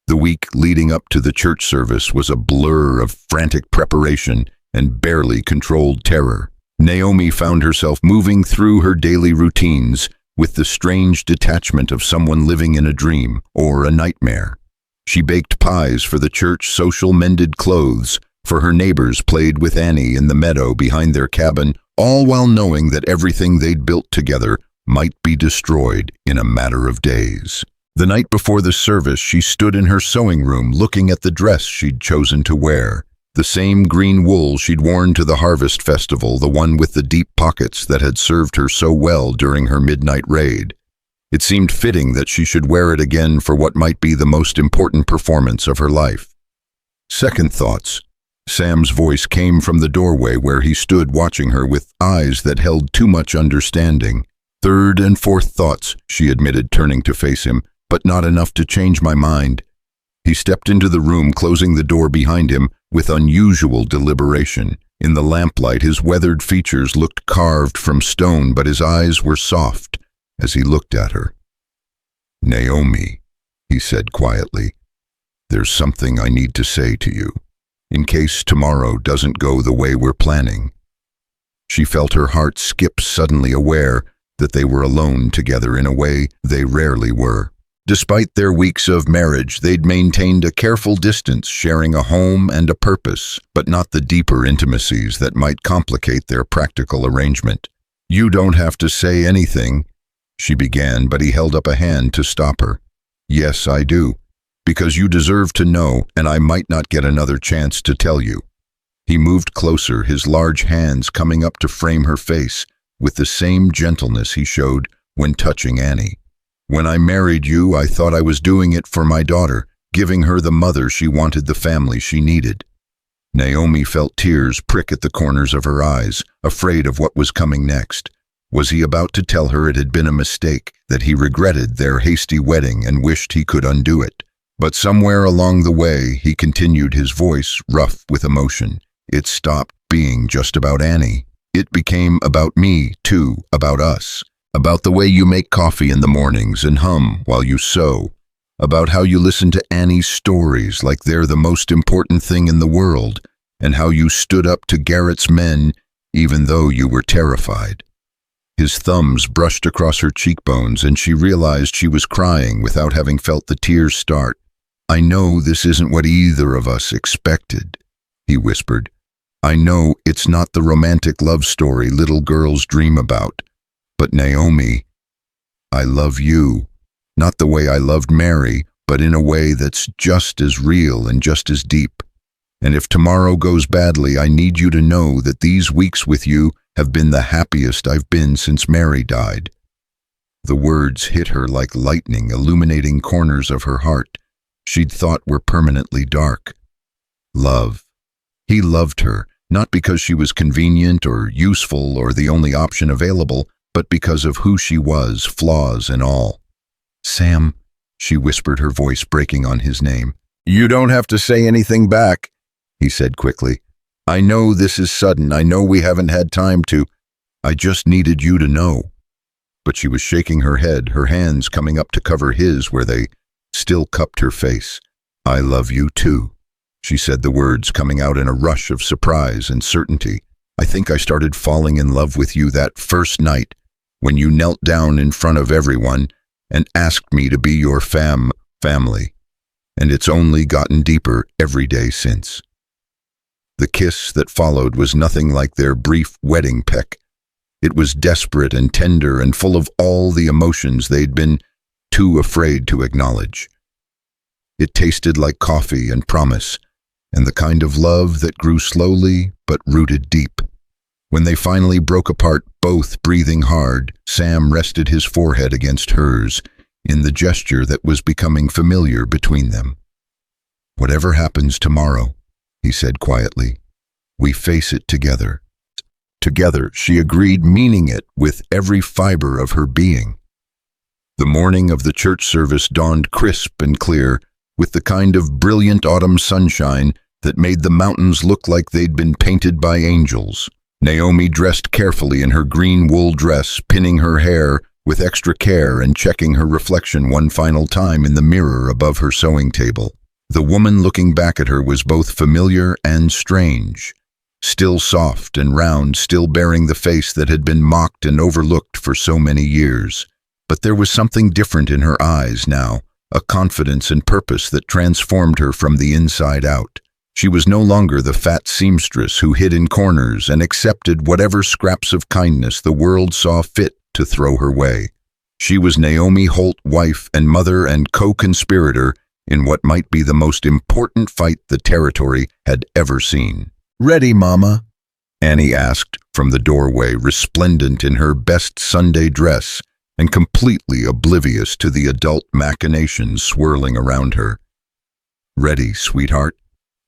The week leading up to the church service was a blur of frantic preparation and barely controlled terror. Naomi found herself moving through her daily routines with the strange detachment of someone living in a dream or a nightmare. She baked pies for the church, social mended clothes for her neighbors, played with Annie in the meadow behind their cabin, all while knowing that everything they'd built together might be destroyed in a matter of days. The night before the service, she stood in her sewing room looking at the dress she'd chosen to wear. The same green wool she'd worn to the harvest festival, the one with the deep pockets that had served her so well during her midnight raid. It seemed fitting that she should wear it again for what might be the most important performance of her life. Second thoughts. Sam's voice came from the doorway where he stood watching her with eyes that held too much understanding. Third and fourth thoughts, she admitted, turning to face him, but not enough to change my mind. He stepped into the room, closing the door behind him with unusual deliberation. In the lamplight, his weathered features looked carved from stone, but his eyes were soft as he looked at her. Naomi, he said quietly, there's something I need to say to you, in case tomorrow doesn't go the way we're planning. She felt her heart skip, suddenly aware that they were alone together in a way they rarely were. Despite their weeks of marriage, they'd maintained a careful distance, sharing a home and a purpose, but not the deeper intimacies that might complicate their practical arrangement. You don't have to say anything, she began, but he held up a hand to stop her. Yes, I do, because you deserve to know, and I might not get another chance to tell you. He moved closer, his large hands coming up to frame her face with the same gentleness he showed when touching Annie. When I married you, I thought I was doing it for my daughter, giving her the mother she wanted, the family she needed. Naomi felt tears prick at the corners of her eyes, afraid of what was coming next. Was he about to tell her it had been a mistake, that he regretted their hasty wedding and wished he could undo it? But somewhere along the way, he continued, his voice rough with emotion. It stopped being just about Annie. It became about me, too, about us. About the way you make coffee in the mornings and hum while you sew. About how you listen to Annie's stories like they're the most important thing in the world, and how you stood up to Garrett's men even though you were terrified. His thumbs brushed across her cheekbones, and she realized she was crying without having felt the tears start. I know this isn't what either of us expected, he whispered, I know it's not the romantic love story little girls dream about, but Naomi, I love you. Not the way I loved Mary, but in a way that's just as real and just as deep. And if tomorrow goes badly, I need you to know that these weeks with you have been the happiest I've been since Mary died." The words hit her like lightning, illuminating corners of her heart she'd thought were permanently dark. Love. He loved her, not because she was convenient or useful or the only option available, but because of who she was, flaws and all. "Sam," she whispered, her voice breaking on his name. "You don't have to say anything back," he said quickly. "I know this is sudden. I know we haven't had time to. I just needed you to know." But she was shaking her head, her hands coming up to cover his where they still cupped her face. "I love you too," she said, the words coming out in a rush of surprise and certainty. "I think I started falling in love with you that first night when you knelt down in front of everyone and asked me to be your family. And it's only gotten deeper every day since." The kiss that followed was nothing like their brief wedding peck. It was desperate and tender and full of all the emotions they'd been too afraid to acknowledge. It tasted like coffee and promise, and the kind of love that grew slowly but rooted deep. When they finally broke apart, both breathing hard, Sam rested his forehead against hers in the gesture that was becoming familiar between them. "Whatever happens tomorrow," he said quietly, "we face it together." Together, she agreed, meaning it with every fiber of her being. The morning of the church service dawned crisp and clear, with the kind of brilliant autumn sunshine that made the mountains look like they'd been painted by angels. Naomi dressed carefully in her green wool dress, pinning her hair with extra care and checking her reflection one final time in the mirror above her sewing table. The woman looking back at her was both familiar and strange. Still soft and round, still bearing the face that had been mocked and overlooked for so many years. But there was something different in her eyes now, a confidence and purpose that transformed her from the inside out. She was no longer the fat seamstress who hid in corners and accepted whatever scraps of kindness the world saw fit to throw her way. She was Naomi Holt, wife and mother and co-conspirator in what might be the most important fight the territory had ever seen. "Ready, Mama?" Annie asked from the doorway, resplendent in her best Sunday dress and completely oblivious to the adult machinations swirling around her. "Ready, sweetheart,"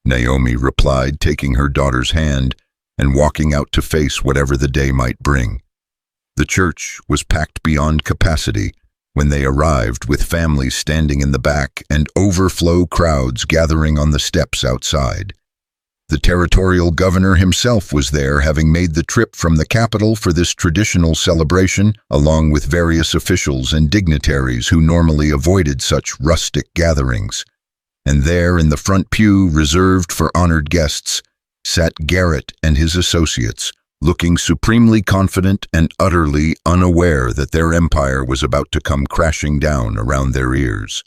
Naomi replied, taking her daughter's hand and walking out to face whatever the day might bring. The church was packed beyond capacity when they arrived, with families standing in the back and overflow crowds gathering on the steps outside. The territorial governor himself was there, having made the trip from the capital for this traditional celebration, along with various officials and dignitaries who normally avoided such rustic gatherings. And there, in the front pew reserved for honored guests, sat Garrett and his associates, looking supremely confident and utterly unaware that their empire was about to come crashing down around their ears.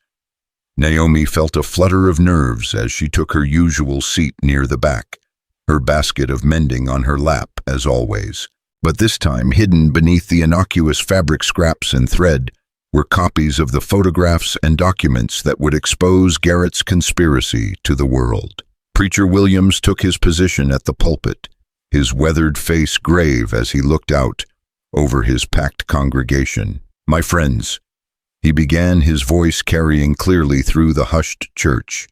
Naomi felt a flutter of nerves as she took her usual seat near the back, her basket of mending on her lap, as always. But this time, hidden beneath the innocuous fabric scraps and thread, were copies of the photographs and documents that would expose Garrett's conspiracy to the world. Preacher Williams took his position at the pulpit, his weathered face grave as he looked out over his packed congregation. "My friends," he began, his voice carrying clearly through the hushed church,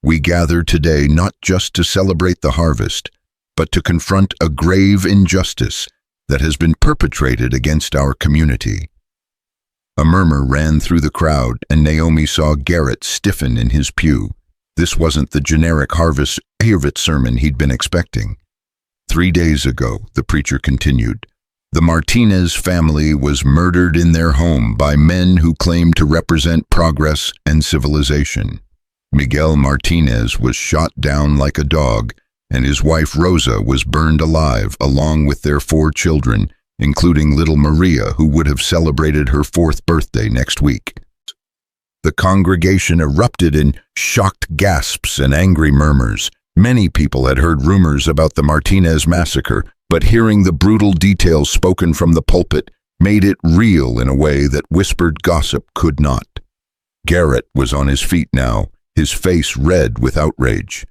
"we gather today not just to celebrate the harvest, but to confront a grave injustice that has been perpetrated against our community." A murmur ran through the crowd, and Naomi saw Garrett stiffen in his pew. This wasn't the generic harvest sermon he'd been expecting. 3 days ago, the preacher continued, the Martinez family was murdered in their home by men who claimed to represent progress and civilization. Miguel Martinez was shot down like a dog, and his wife Rosa was burned alive along with their 4 children, including little Maria, who would have celebrated her 4th birthday next week. The congregation erupted in shocked gasps and angry murmurs. Many people had heard rumors about the Martinez massacre, but hearing the brutal details spoken from the pulpit made it real in a way that whispered gossip could not. Garrett was on his feet now, his face red with outrage.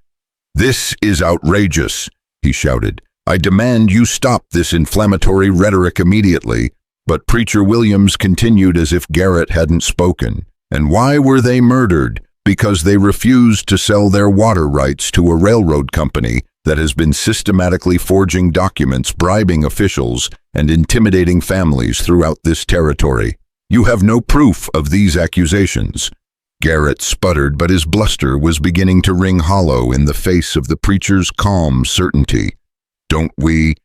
"This is outrageous," he shouted. "I demand you stop this inflammatory rhetoric immediately." But Preacher Williams continued as if Garrett hadn't spoken. "And why were they murdered? Because they refused to sell their water rights to a railroad company that has been systematically forging documents, bribing officials, and intimidating families throughout this territory. You have no proof of these accusations." Garrett sputtered, but his bluster was beginning to ring hollow in the face of the preacher's calm certainty. "Don't we?"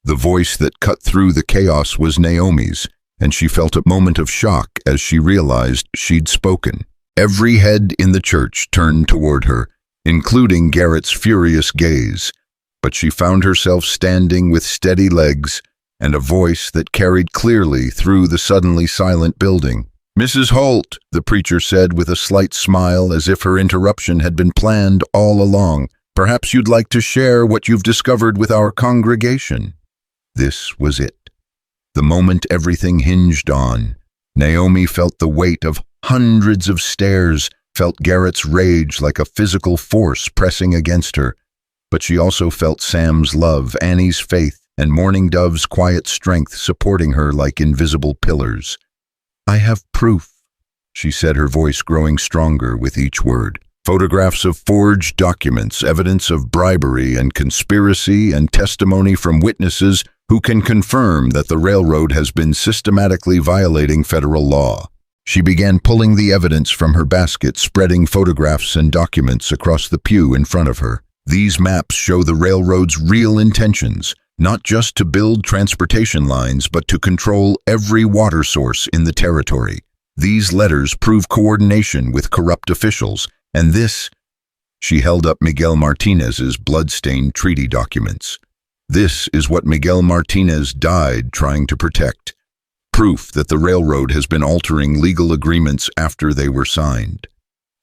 The voice that cut through the chaos was Naomi's, and she felt a moment of shock as she realized she'd spoken. Every head in the church turned toward her, including Garrett's furious gaze, but she found herself standing with steady legs and a voice that carried clearly through the suddenly silent building. "Mrs. Holt," the preacher said with a slight smile as if her interruption had been planned all along, "perhaps you'd like to share what you've discovered with our congregation." This was it. The moment everything hinged on. Naomi felt the weight of hundreds of stares, felt Garrett's rage like a physical force pressing against her. But she also felt Sam's love, Annie's faith, and Mourning Dove's quiet strength supporting her like invisible pillars. "I have proof," she said, her voice growing stronger with each word. "Photographs of forged documents, evidence of bribery and conspiracy, and testimony from witnesses who can confirm that the railroad has been systematically violating federal law." She began pulling the evidence from her basket, spreading photographs and documents across the pew in front of her. "These maps show the railroad's real intentions, not just to build transportation lines, but to control every water source in the territory. These letters prove coordination with corrupt officials, and this..." She held up Miguel Martinez's blood-stained treaty documents. "This is what Miguel Martinez died trying to protect. Proof that the railroad has been altering legal agreements after they were signed."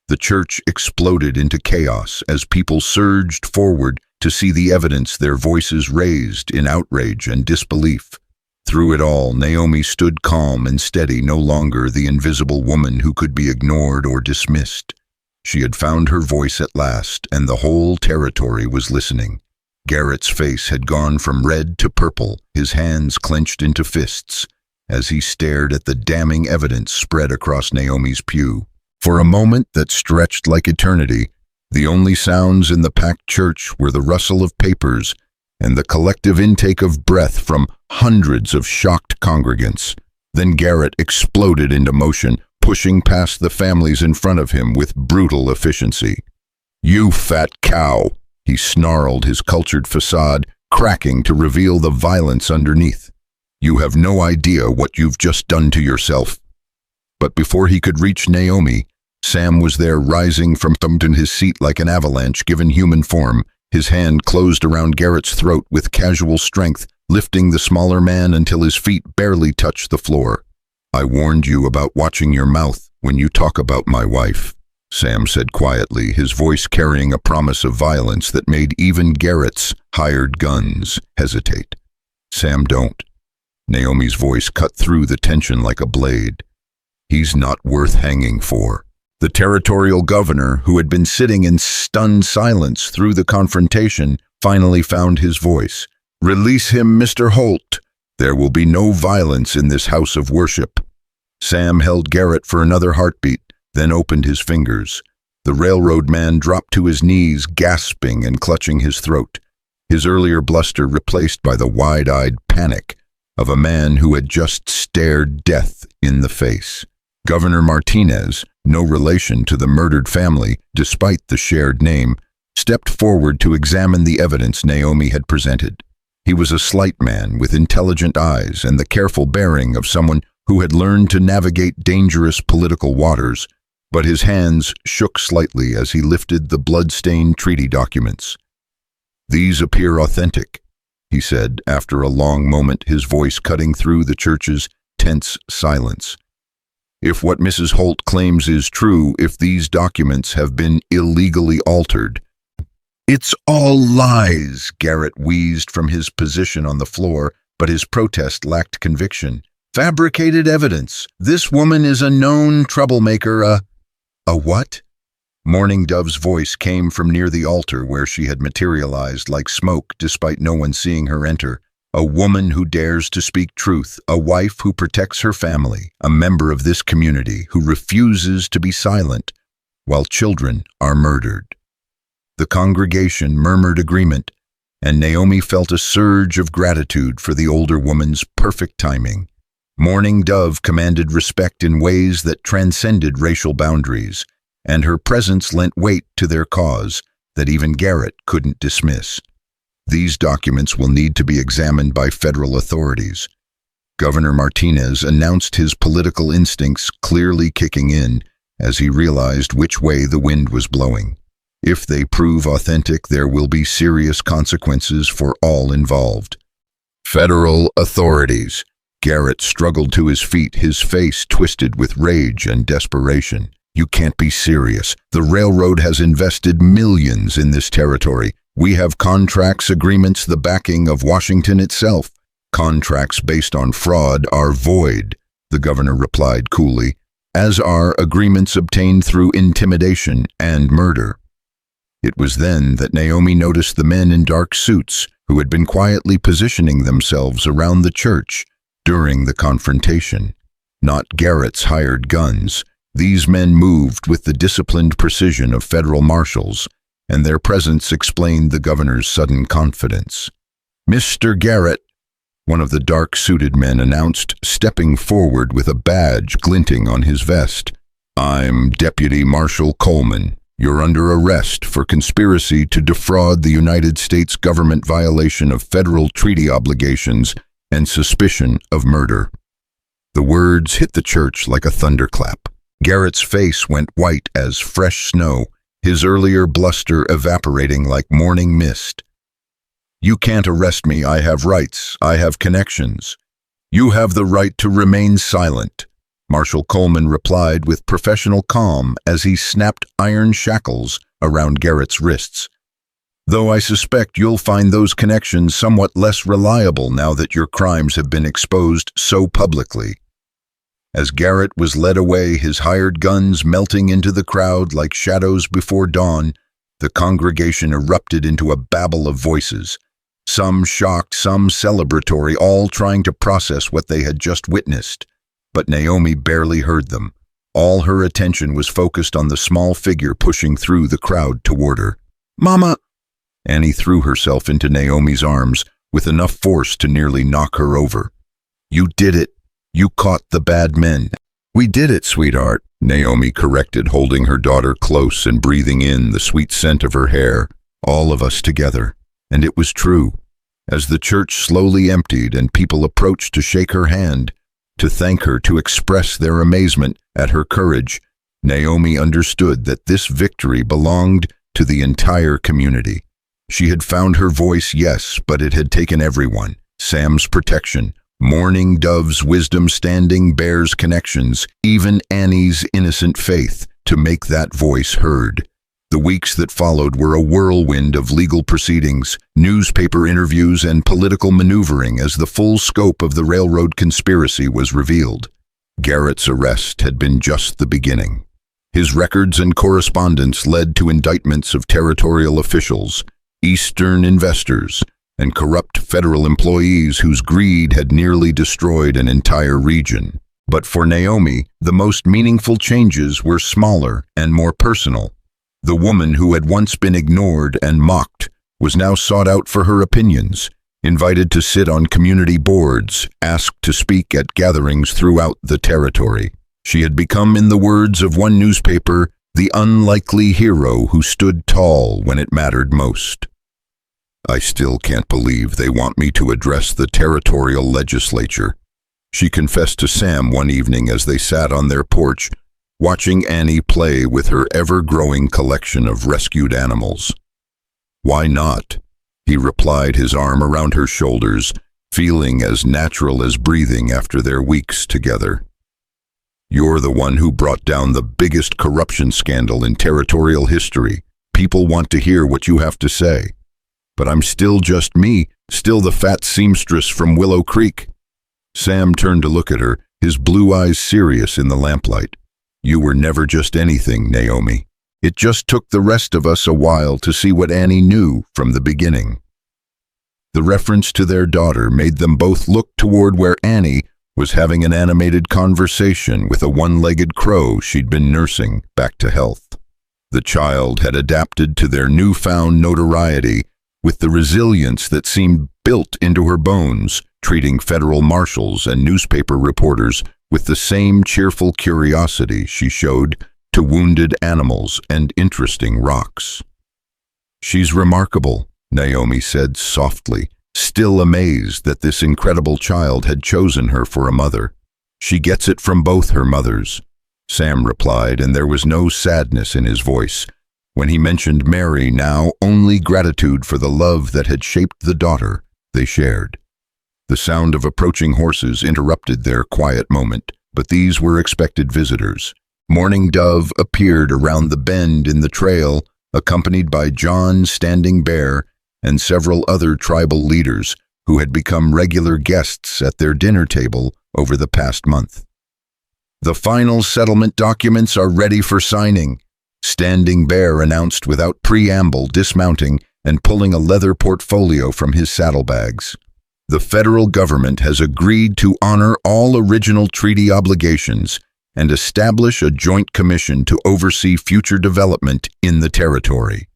The church exploded into chaos as people surged forward to see the evidence, their voices raised in outrage and disbelief. Through it all, Naomi stood calm and steady, no longer the invisible woman who could be ignored or dismissed. She had found her voice at last, and the whole territory was listening. Garrett's face had gone from red to purple, his hands clenched into fists, as he stared at the damning evidence spread across Naomi's pew. For a moment that stretched like eternity, the only sounds in the packed church were the rustle of papers and the collective intake of breath from hundreds of shocked congregants. Then Garrett exploded into motion, pushing past the families in front of him with brutal efficiency. "You fat cow!" he snarled, his cultured facade cracking to reveal the violence underneath. "You have no idea what you've just done to yourself." But before he could reach Naomi, Sam was there, rising from in his seat like an avalanche given human form. His hand closed around Garrett's throat with casual strength, lifting the smaller man until his feet barely touched the floor. "I warned you about watching your mouth when you talk about my wife," Sam said quietly, his voice carrying a promise of violence that made even Garrett's hired guns hesitate. "Sam, don't." Naomi's voice cut through the tension like a blade. "He's not worth hanging for." The territorial governor, who had been sitting in stunned silence through the confrontation, finally found his voice. "Release him, Mr. Holt. There will be no violence in this house of worship." Sam held Garrett for another heartbeat, then opened his fingers. The railroad man dropped to his knees, gasping and clutching his throat, his earlier bluster replaced by the wide-eyed panic of a man who had just stared death in the face. Governor Martinez, no relation to the murdered family despite the shared name, stepped forward to examine the evidence Naomi had presented. He was a slight man with intelligent eyes and the careful bearing of someone who had learned to navigate dangerous political waters, but his hands shook slightly as he lifted the blood-stained treaty documents. "These appear authentic," he said, after a long moment, his voice cutting through the church's tense silence. "If what Mrs. Holt claims is true, if these documents have been illegally altered, It's all lies, Garrett wheezed from his position on the floor, but his protest lacked conviction. Fabricated evidence. This woman is a known troublemaker, a what? Mourning Dove's voice came from near the altar where she had materialized like smoke despite no one seeing her enter. A woman who dares to speak truth, a wife who protects her family, a member of this community who refuses to be silent while children are murdered. The congregation murmured agreement, and Naomi felt a surge of gratitude for the older woman's perfect timing. Mourning Dove commanded respect in ways that transcended racial boundaries, and her presence lent weight to their cause that even Garrett couldn't dismiss. These documents will need to be examined by federal authorities. Governor Martinez announced his political instincts clearly kicking in as he realized which way the wind was blowing. If they prove authentic, there will be serious consequences for all involved. Federal authorities. Garrett struggled to his feet, his face twisted with rage and desperation. You can't be serious. The railroad has invested millions in this territory. We have contracts, agreements, the backing of Washington itself. Contracts based on fraud are void, the governor replied coolly, as are agreements obtained through intimidation and murder. It was then that Naomi noticed the men in dark suits who had been quietly positioning themselves around the church during the confrontation. Not Garrett's hired guns. These men moved with the disciplined precision of federal marshals, and their presence explained the governor's sudden confidence. "Mr. Garrett," one of the dark-suited men announced, stepping forward with a badge glinting on his vest. "I'm Deputy Marshal Coleman. You're under arrest for conspiracy to defraud the United States government, violation of federal treaty obligations, and suspicion of murder." The words hit the church like a thunderclap. Garrett's face went white as fresh snow, his earlier bluster evaporating like morning mist. "You can't arrest me. I have rights. I have connections. You have the right to remain silent," Marshal Coleman replied with professional calm as he snapped iron shackles around Garrett's wrists. "Though I suspect you'll find those connections somewhat less reliable now that your crimes have been exposed so publicly." As Garrett was led away, his hired guns melting into the crowd like shadows before dawn, the congregation erupted into a babble of voices. Some shocked, some celebratory, all trying to process what they had just witnessed. But Naomi barely heard them. All her attention was focused on the small figure pushing through the crowd toward her. "Mama!" Annie threw herself into Naomi's arms with enough force to nearly knock her over. "You did it. You caught the bad men." "We did it, sweetheart," Naomi corrected, holding her daughter close and breathing in the sweet scent of her hair. "All of us together." And it was true. As the church slowly emptied and people approached to shake her hand, to thank her, to express their amazement at her courage, Naomi understood that this victory belonged to the entire community. She had found her voice, yes, but it had taken everyone. Sam's protection, Mourning Dove's wisdom, Standing Bear's connections, even Annie's innocent faith, to make that voice heard. The weeks that followed were a whirlwind of legal proceedings, newspaper interviews, and political maneuvering as the full scope of the railroad conspiracy was revealed. Garrett's arrest had been just the beginning. His records and correspondence led to indictments of territorial officials, Eastern investors, and corrupt federal employees whose greed had nearly destroyed an entire region. But for Naomi, the most meaningful changes were smaller and more personal. The woman who had once been ignored and mocked was now sought out for her opinions, invited to sit on community boards, asked to speak at gatherings throughout the territory. She had become, in the words of one newspaper, the unlikely hero who stood tall when it mattered most. "I still can't believe they want me to address the territorial legislature," she confessed to Sam one evening as they sat on their porch, watching Annie play with her ever-growing collection of rescued animals. "Why not?" he replied, his arm around her shoulders, feeling as natural as breathing after their weeks together. "You're the one who brought down the biggest corruption scandal in territorial history. People want to hear what you have to say. But I'm still just me, still the fat seamstress from Willow Creek." Sam turned to look at her, his blue eyes serious in the lamplight. "You were never just anything, Naomi. It just took the rest of us a while to see what Annie knew from the beginning." The reference to their daughter made them both look toward where Annie was having an animated conversation with a one-legged crow she'd been nursing back to health. The child had adapted to their newfound notoriety with the resilience that seemed built into her bones, treating federal marshals and newspaper reporters with the same cheerful curiosity she showed to wounded animals and interesting rocks. "She's remarkable," Naomi said softly, still amazed that this incredible child had chosen her for a mother. "She gets it from both her mothers," Sam replied, and there was no sadness in his voice. When he mentioned Mary, now only gratitude for the love that had shaped the daughter they shared. The sound of approaching horses interrupted their quiet moment, but these were expected visitors. Morning Dove appeared around the bend in the trail, accompanied by John Standing Bear and several other tribal leaders who had become regular guests at their dinner table over the past month. "The final settlement documents are ready for signing," Standing Bear announced without preamble, dismounting and pulling a leather portfolio from his saddlebags. "The federal government has agreed to honor all original treaty obligations and establish a joint commission to oversee future development in the territory."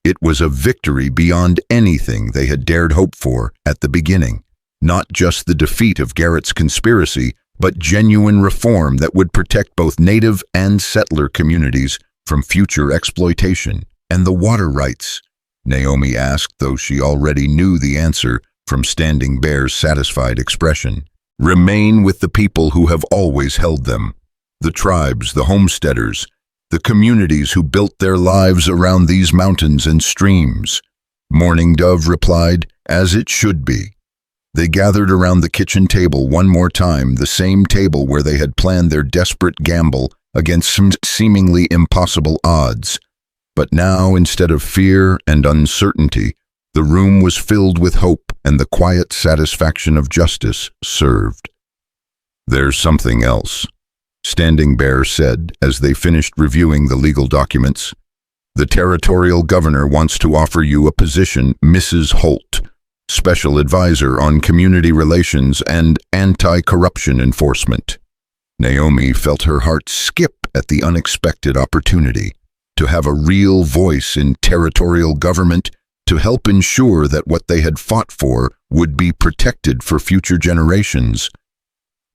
It was a victory beyond anything they had dared hope for at the beginning. Not just the defeat of Garrett's conspiracy, but genuine reform that would protect both native and settler communities from future exploitation. "And the water rights?" Naomi asked, though she already knew the answer from Standing Bear's satisfied expression. "Remain with the people who have always held them. The tribes, the homesteaders, the communities who built their lives around these mountains and streams." Morning Dove replied, "As it should be." They gathered around the kitchen table one more time, the same table where they had planned their desperate gamble against some seemingly impossible odds. But now, instead of fear and uncertainty, the room was filled with hope, and the quiet satisfaction of justice served. "There's something else," Standing Bear said as they finished reviewing the legal documents. "The territorial governor wants to offer you a position, Mrs. Holt, Special Advisor on Community Relations and Anti-Corruption Enforcement." Naomi felt her heart skip at the unexpected opportunity to have a real voice in territorial government, to help ensure that what they had fought for would be protected for future generations.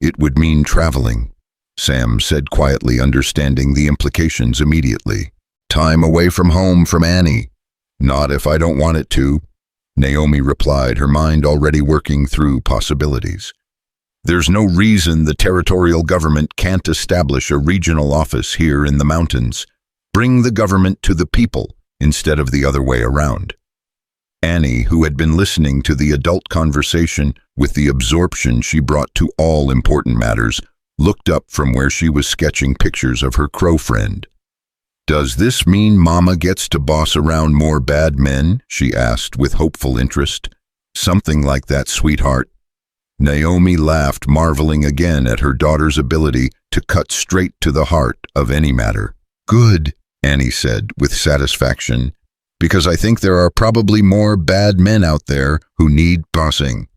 "It would mean traveling," Sam said quietly, understanding the implications immediately. "Time away from home from Annie." "Not if I don't want it to," Naomi replied, her mind already working through possibilities. "There's no reason the territorial government can't establish a regional office here in the mountains. Bring the government to the people instead of the other way around." Annie, who had been listening to the adult conversation with the absorption she brought to all important matters, looked up from where she was sketching pictures of her crow friend. "Does this mean Mama gets to boss around more bad men?" she asked with hopeful interest. "Something like that, sweetheart." Naomi laughed, marveling again at her daughter's ability to cut straight to the heart of any matter. "Good," Annie said with satisfaction, "because I think there are probably more bad men out there who need bossing."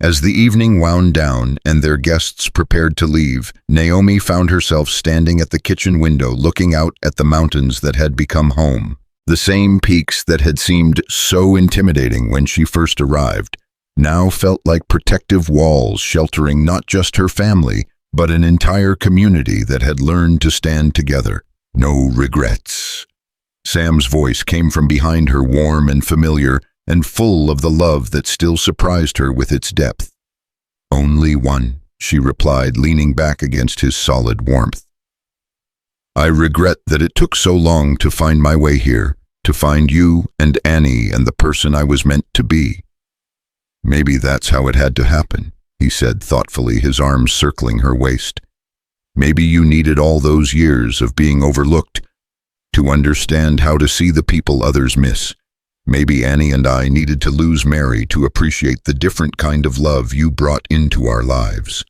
As the evening wound down and their guests prepared to leave, Naomi found herself standing at the kitchen window looking out at the mountains that had become home. The same peaks that had seemed so intimidating when she first arrived now felt like protective walls sheltering not just her family, but an entire community that had learned to stand together. "No regrets." Sam's voice came from behind her, warm and familiar, and full of the love that still surprised her with its depth. "Only one," she replied, leaning back against his solid warmth. "I regret that it took so long to find my way here, to find you and Annie and the person I was meant to be." "Maybe that's how it had to happen," he said thoughtfully, his arms circling her waist. "Maybe you needed all those years of being overlooked to understand how to see the people others miss. Maybe Annie and I needed to lose Mary to appreciate the different kind of love you brought into our lives.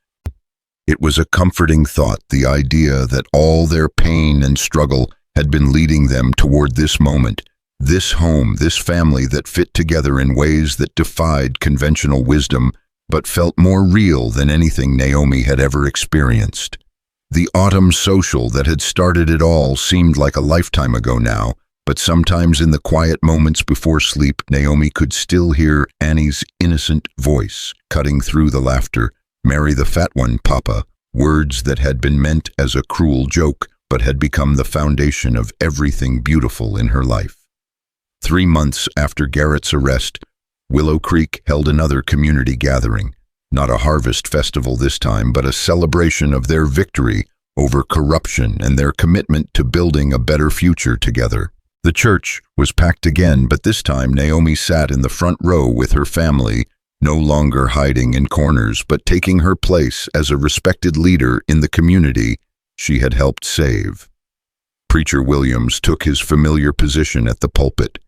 It was a comforting thought, the idea that all their pain and struggle had been leading them toward this moment, this home, this family that fit together in ways that defied conventional wisdom, but felt more real than anything Naomi had ever experienced. The autumn social that had started it all seemed like a lifetime ago now, but sometimes in the quiet moments before sleep, Naomi could still hear Annie's innocent voice cutting through the laughter. "Mary the fat one, Papa," words that had been meant as a cruel joke, but had become the foundation of everything beautiful in her life. 3 months after Garrett's arrest, Willow Creek held another community gathering. Not a harvest festival this time, but a celebration of their victory over corruption and their commitment to building a better future together. The church was packed again, but this time Naomi sat in the front row with her family, no longer hiding in corners, but taking her place as a respected leader in the community she had helped save. Preacher Williams took his familiar position at the pulpit,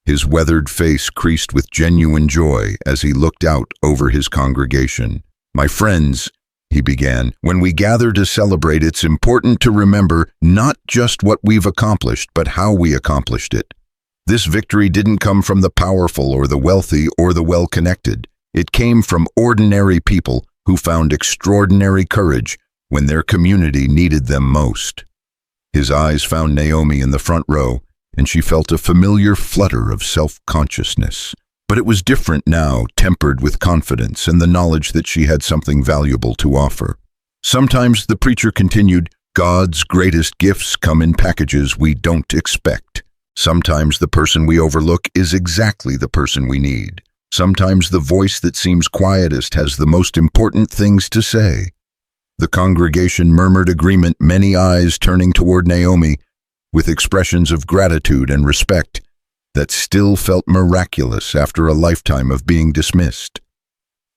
his weathered face creased with genuine joy as he looked out over his congregation. "My friends," he began, "when we gather to celebrate, it's important to remember not just what we've accomplished, but how we accomplished it. This victory didn't come from the powerful or the wealthy or the well-connected. It came from ordinary people who found extraordinary courage when their community needed them most." His eyes found Naomi in the front row, and she felt a familiar flutter of self-consciousness. But it was different now, tempered with confidence and the knowledge that she had something valuable to offer. Sometimes, the preacher continued, God's greatest gifts come in packages we don't expect. Sometimes the person we overlook is exactly the person we need. Sometimes the voice that seems quietest has the most important things to say. The congregation murmured agreement, many eyes turning toward Naomi, with expressions of gratitude and respect that still felt miraculous after a lifetime of being dismissed.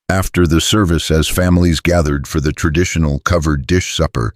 After the service, as families gathered for the traditional covered dish supper,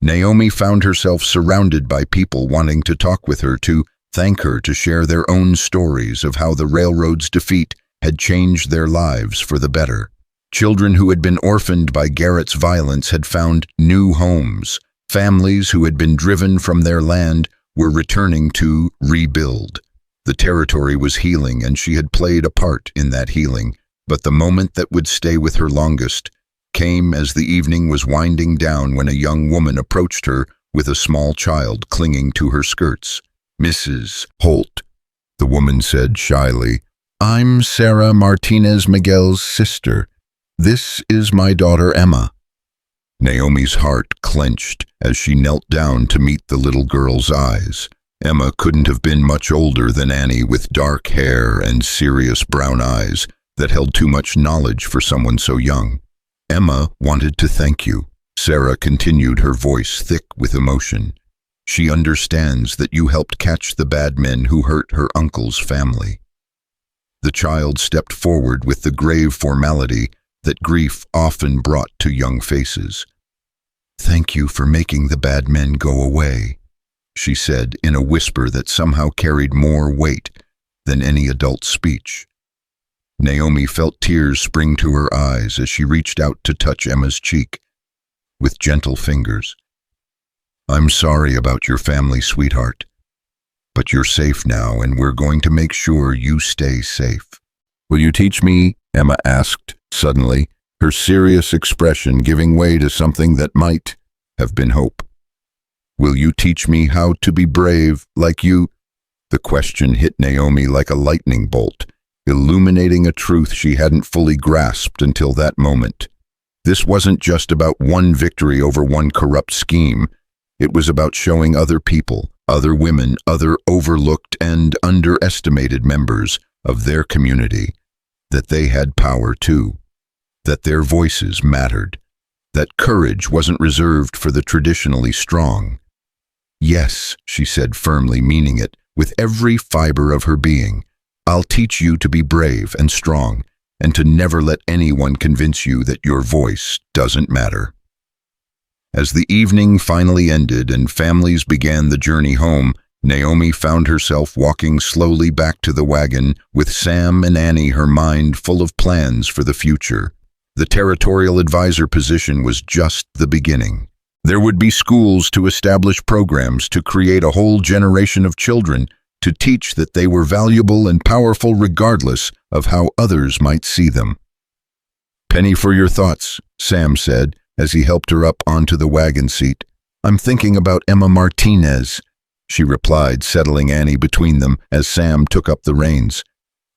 Naomi found herself surrounded by people wanting to talk with her, to thank her, to share their own stories of how the railroad's defeat had changed their lives for the better. Children who had been orphaned by Garrett's violence had found new homes. Families who had been driven from their land were returning to rebuild. The territory was healing, and she had played a part in that healing, but the moment that would stay with her longest came as the evening was winding down, when a young woman approached her with a small child clinging to her skirts. "Mrs. Holt," the woman said shyly, "I'm Sarah Martinez Miguel's sister. This is my daughter Emma." Naomi's heart clenched as she knelt down to meet the little girl's eyes. Emma couldn't have been much older than Annie, with dark hair and serious brown eyes that held too much knowledge for someone so young. "Emma wanted to thank you," Sarah continued, her voice thick with emotion. "She understands that you helped catch the bad men who hurt her uncle's family." The child stepped forward with the grave formality that grief often brought to young faces. "Thank you for making the bad men go away," she said in a whisper that somehow carried more weight than any adult speech. Naomi felt tears spring to her eyes as she reached out to touch Emma's cheek with gentle fingers. "I'm sorry about your family, sweetheart, but you're safe now, and we're going to make sure you stay safe." "Will you teach me?" Emma asked suddenly, her serious expression giving way to something that might have been hope. "Will you teach me how to be brave like you?" The question hit Naomi like a lightning bolt, illuminating a truth she hadn't fully grasped until that moment. This wasn't just about one victory over one corrupt scheme. It was about showing other people, other women, other overlooked and underestimated members of their community that they had power too, that their voices mattered, that courage wasn't reserved for the traditionally strong. "Yes," she said firmly, meaning it with every fiber of her being. "I'll teach you to be brave and strong, and to never let anyone convince you that your voice doesn't matter." As the evening finally ended and families began the journey home, Naomi found herself walking slowly back to the wagon, with Sam and Annie, her mind full of plans for the future. The territorial advisor position was just the beginning. There would be schools to establish programs to create a whole generation of children, to teach that they were valuable and powerful regardless of how others might see them. "Penny for your thoughts," Sam said as he helped her up onto the wagon seat. "I'm thinking about Emma Martinez," she replied, settling Annie between them as Sam took up the reins.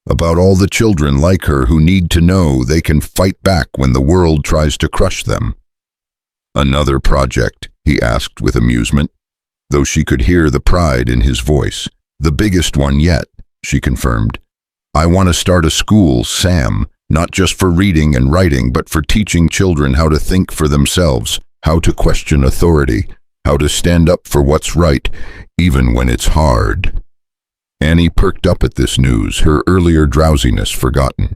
"About all the children like her who need to know they can fight back when the world tries to crush them." "Another project?" he asked with amusement, though she could hear the pride in his voice. "The biggest one yet," she confirmed. "I want to start a school, Sam, not just for reading and writing, but for teaching children how to think for themselves, how to question authority, how to stand up for what's right, even when it's hard." Annie perked up at this news, her earlier drowsiness forgotten.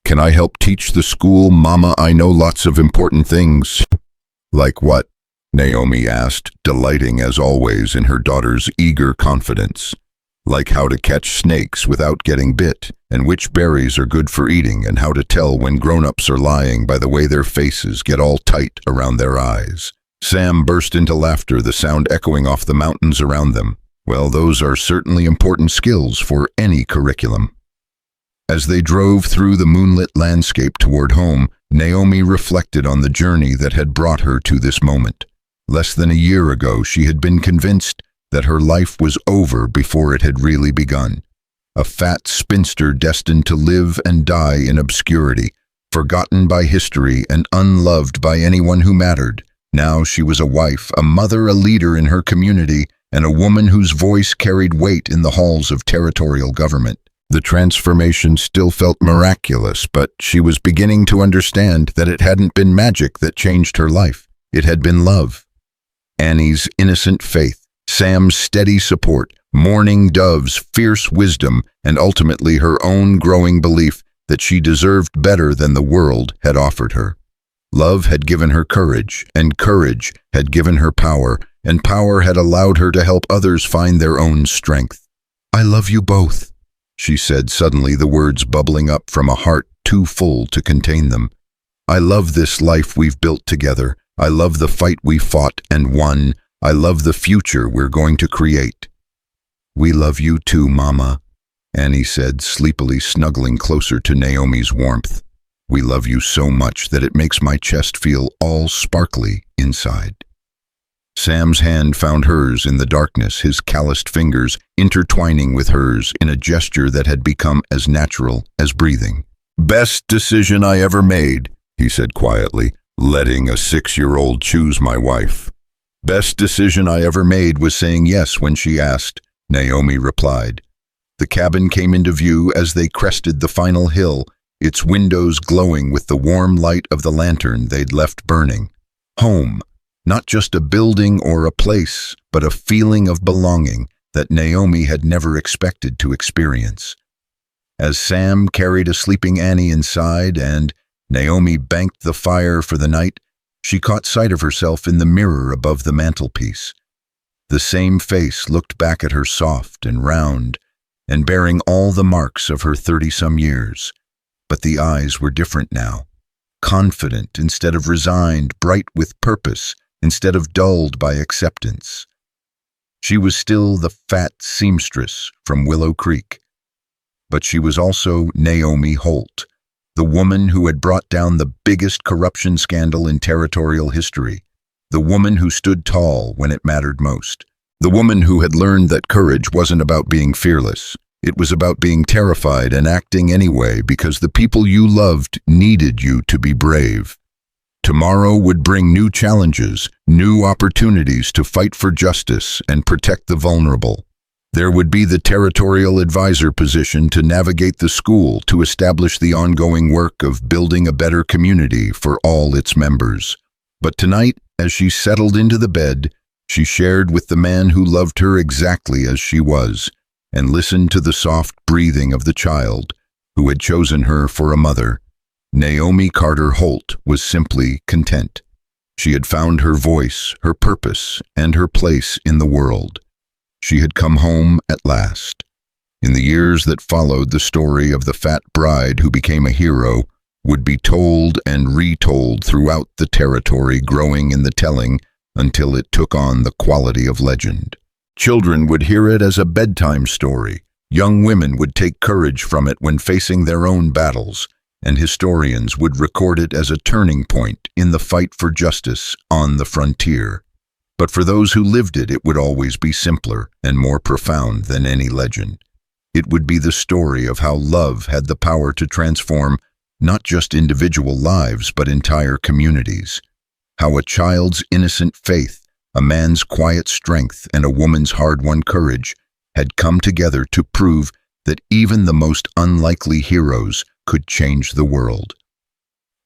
"Can I help teach the school, Mama? I know lots of important things." "Like what?" Naomi asked, delighting as always in her daughter's eager confidence. "Like how to catch snakes without getting bit, and which berries are good for eating, and how to tell when grown-ups are lying by the way their faces get all tight around their eyes." Sam burst into laughter, the sound echoing off the mountains around them. Well, those are certainly important skills for any curriculum. As they drove through the moonlit landscape toward home, Naomi reflected on the journey that had brought her to this moment. Less than a year ago, she had been convinced that her life was over before it had really begun. A fat spinster destined to live and die in obscurity, forgotten by history and unloved by anyone who mattered. Now she was a wife, a mother, a leader in her community, and a woman whose voice carried weight in the halls of territorial government. The transformation still felt miraculous, but she was beginning to understand that it hadn't been magic that changed her life. It had been love. Annie's innocent faith, Sam's steady support, mourning Dove's fierce wisdom, and ultimately her own growing belief that she deserved better than the world had offered her. Love had given her courage, and courage had given her power, and power had allowed her to help others find their own strength. "I love you both," she said, suddenly the words bubbling up from a heart too full to contain them. "I love this life we've built together. I love the fight we fought and won. I love the future we're going to create." "We love you too, Mama," Annie said, sleepily snuggling closer to Naomi's warmth. "We love you so much that it makes my chest feel all sparkly inside." Sam's hand found hers in the darkness, his calloused fingers intertwining with hers in a gesture that had become as natural as breathing. "Best decision I ever made," he said quietly, "letting a 6-year-old choose my wife. Best decision I ever made was saying yes when she asked," Naomi replied. The cabin came into view as they crested the final hill, its windows glowing with the warm light of the lantern they'd left burning. Home, not just a building or a place, but a feeling of belonging that Naomi had never expected to experience. As Sam carried a sleeping Annie inside and Naomi banked the fire for the night, she caught sight of herself in the mirror above the mantelpiece. The same face looked back at her, soft and round, and bearing all the marks of her 30-some years. But the eyes were different now, confident instead of resigned, bright with purpose instead of dulled by acceptance. She was still the fat seamstress from Willow Creek, but she was also Naomi Holt, the woman who had brought down the biggest corruption scandal in territorial history, the woman who stood tall when it mattered most, the woman who had learned that courage wasn't about being fearless. It was about being terrified and acting anyway because the people you loved needed you to be brave. Tomorrow would bring new challenges, new opportunities to fight for justice and protect the vulnerable. There would be the territorial advisor position to navigate the school, to establish the ongoing work of building a better community for all its members. But tonight, as she settled into the bed, she shared with the man who loved her exactly as she was, and listened to the soft breathing of the child who had chosen her for a mother. Naomi Carter Holt was simply content. She had found her voice, her purpose, and her place in the world. She had come home at last. In the years that followed, the story of the fat bride who became a hero would be told and retold throughout the territory, growing in the telling until it took on the quality of legend. Children would hear it as a bedtime story. Young women would take courage from it when facing their own battles, and historians would record it as a turning point in the fight for justice on the frontier. But for those who lived it, it would always be simpler and more profound than any legend. It would be the story of how love had the power to transform not just individual lives, but entire communities. How a child's innocent faith, a man's quiet strength, and a woman's hard-won courage had come together to prove that even the most unlikely heroes could change the world.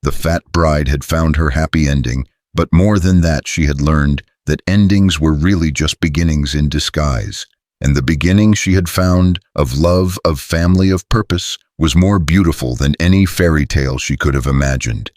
The fat bride had found her happy ending, but more than that, she had learned that endings were really just beginnings in disguise. And the beginning she had found of love, of family, of purpose, was more beautiful than any fairy tale she could have imagined.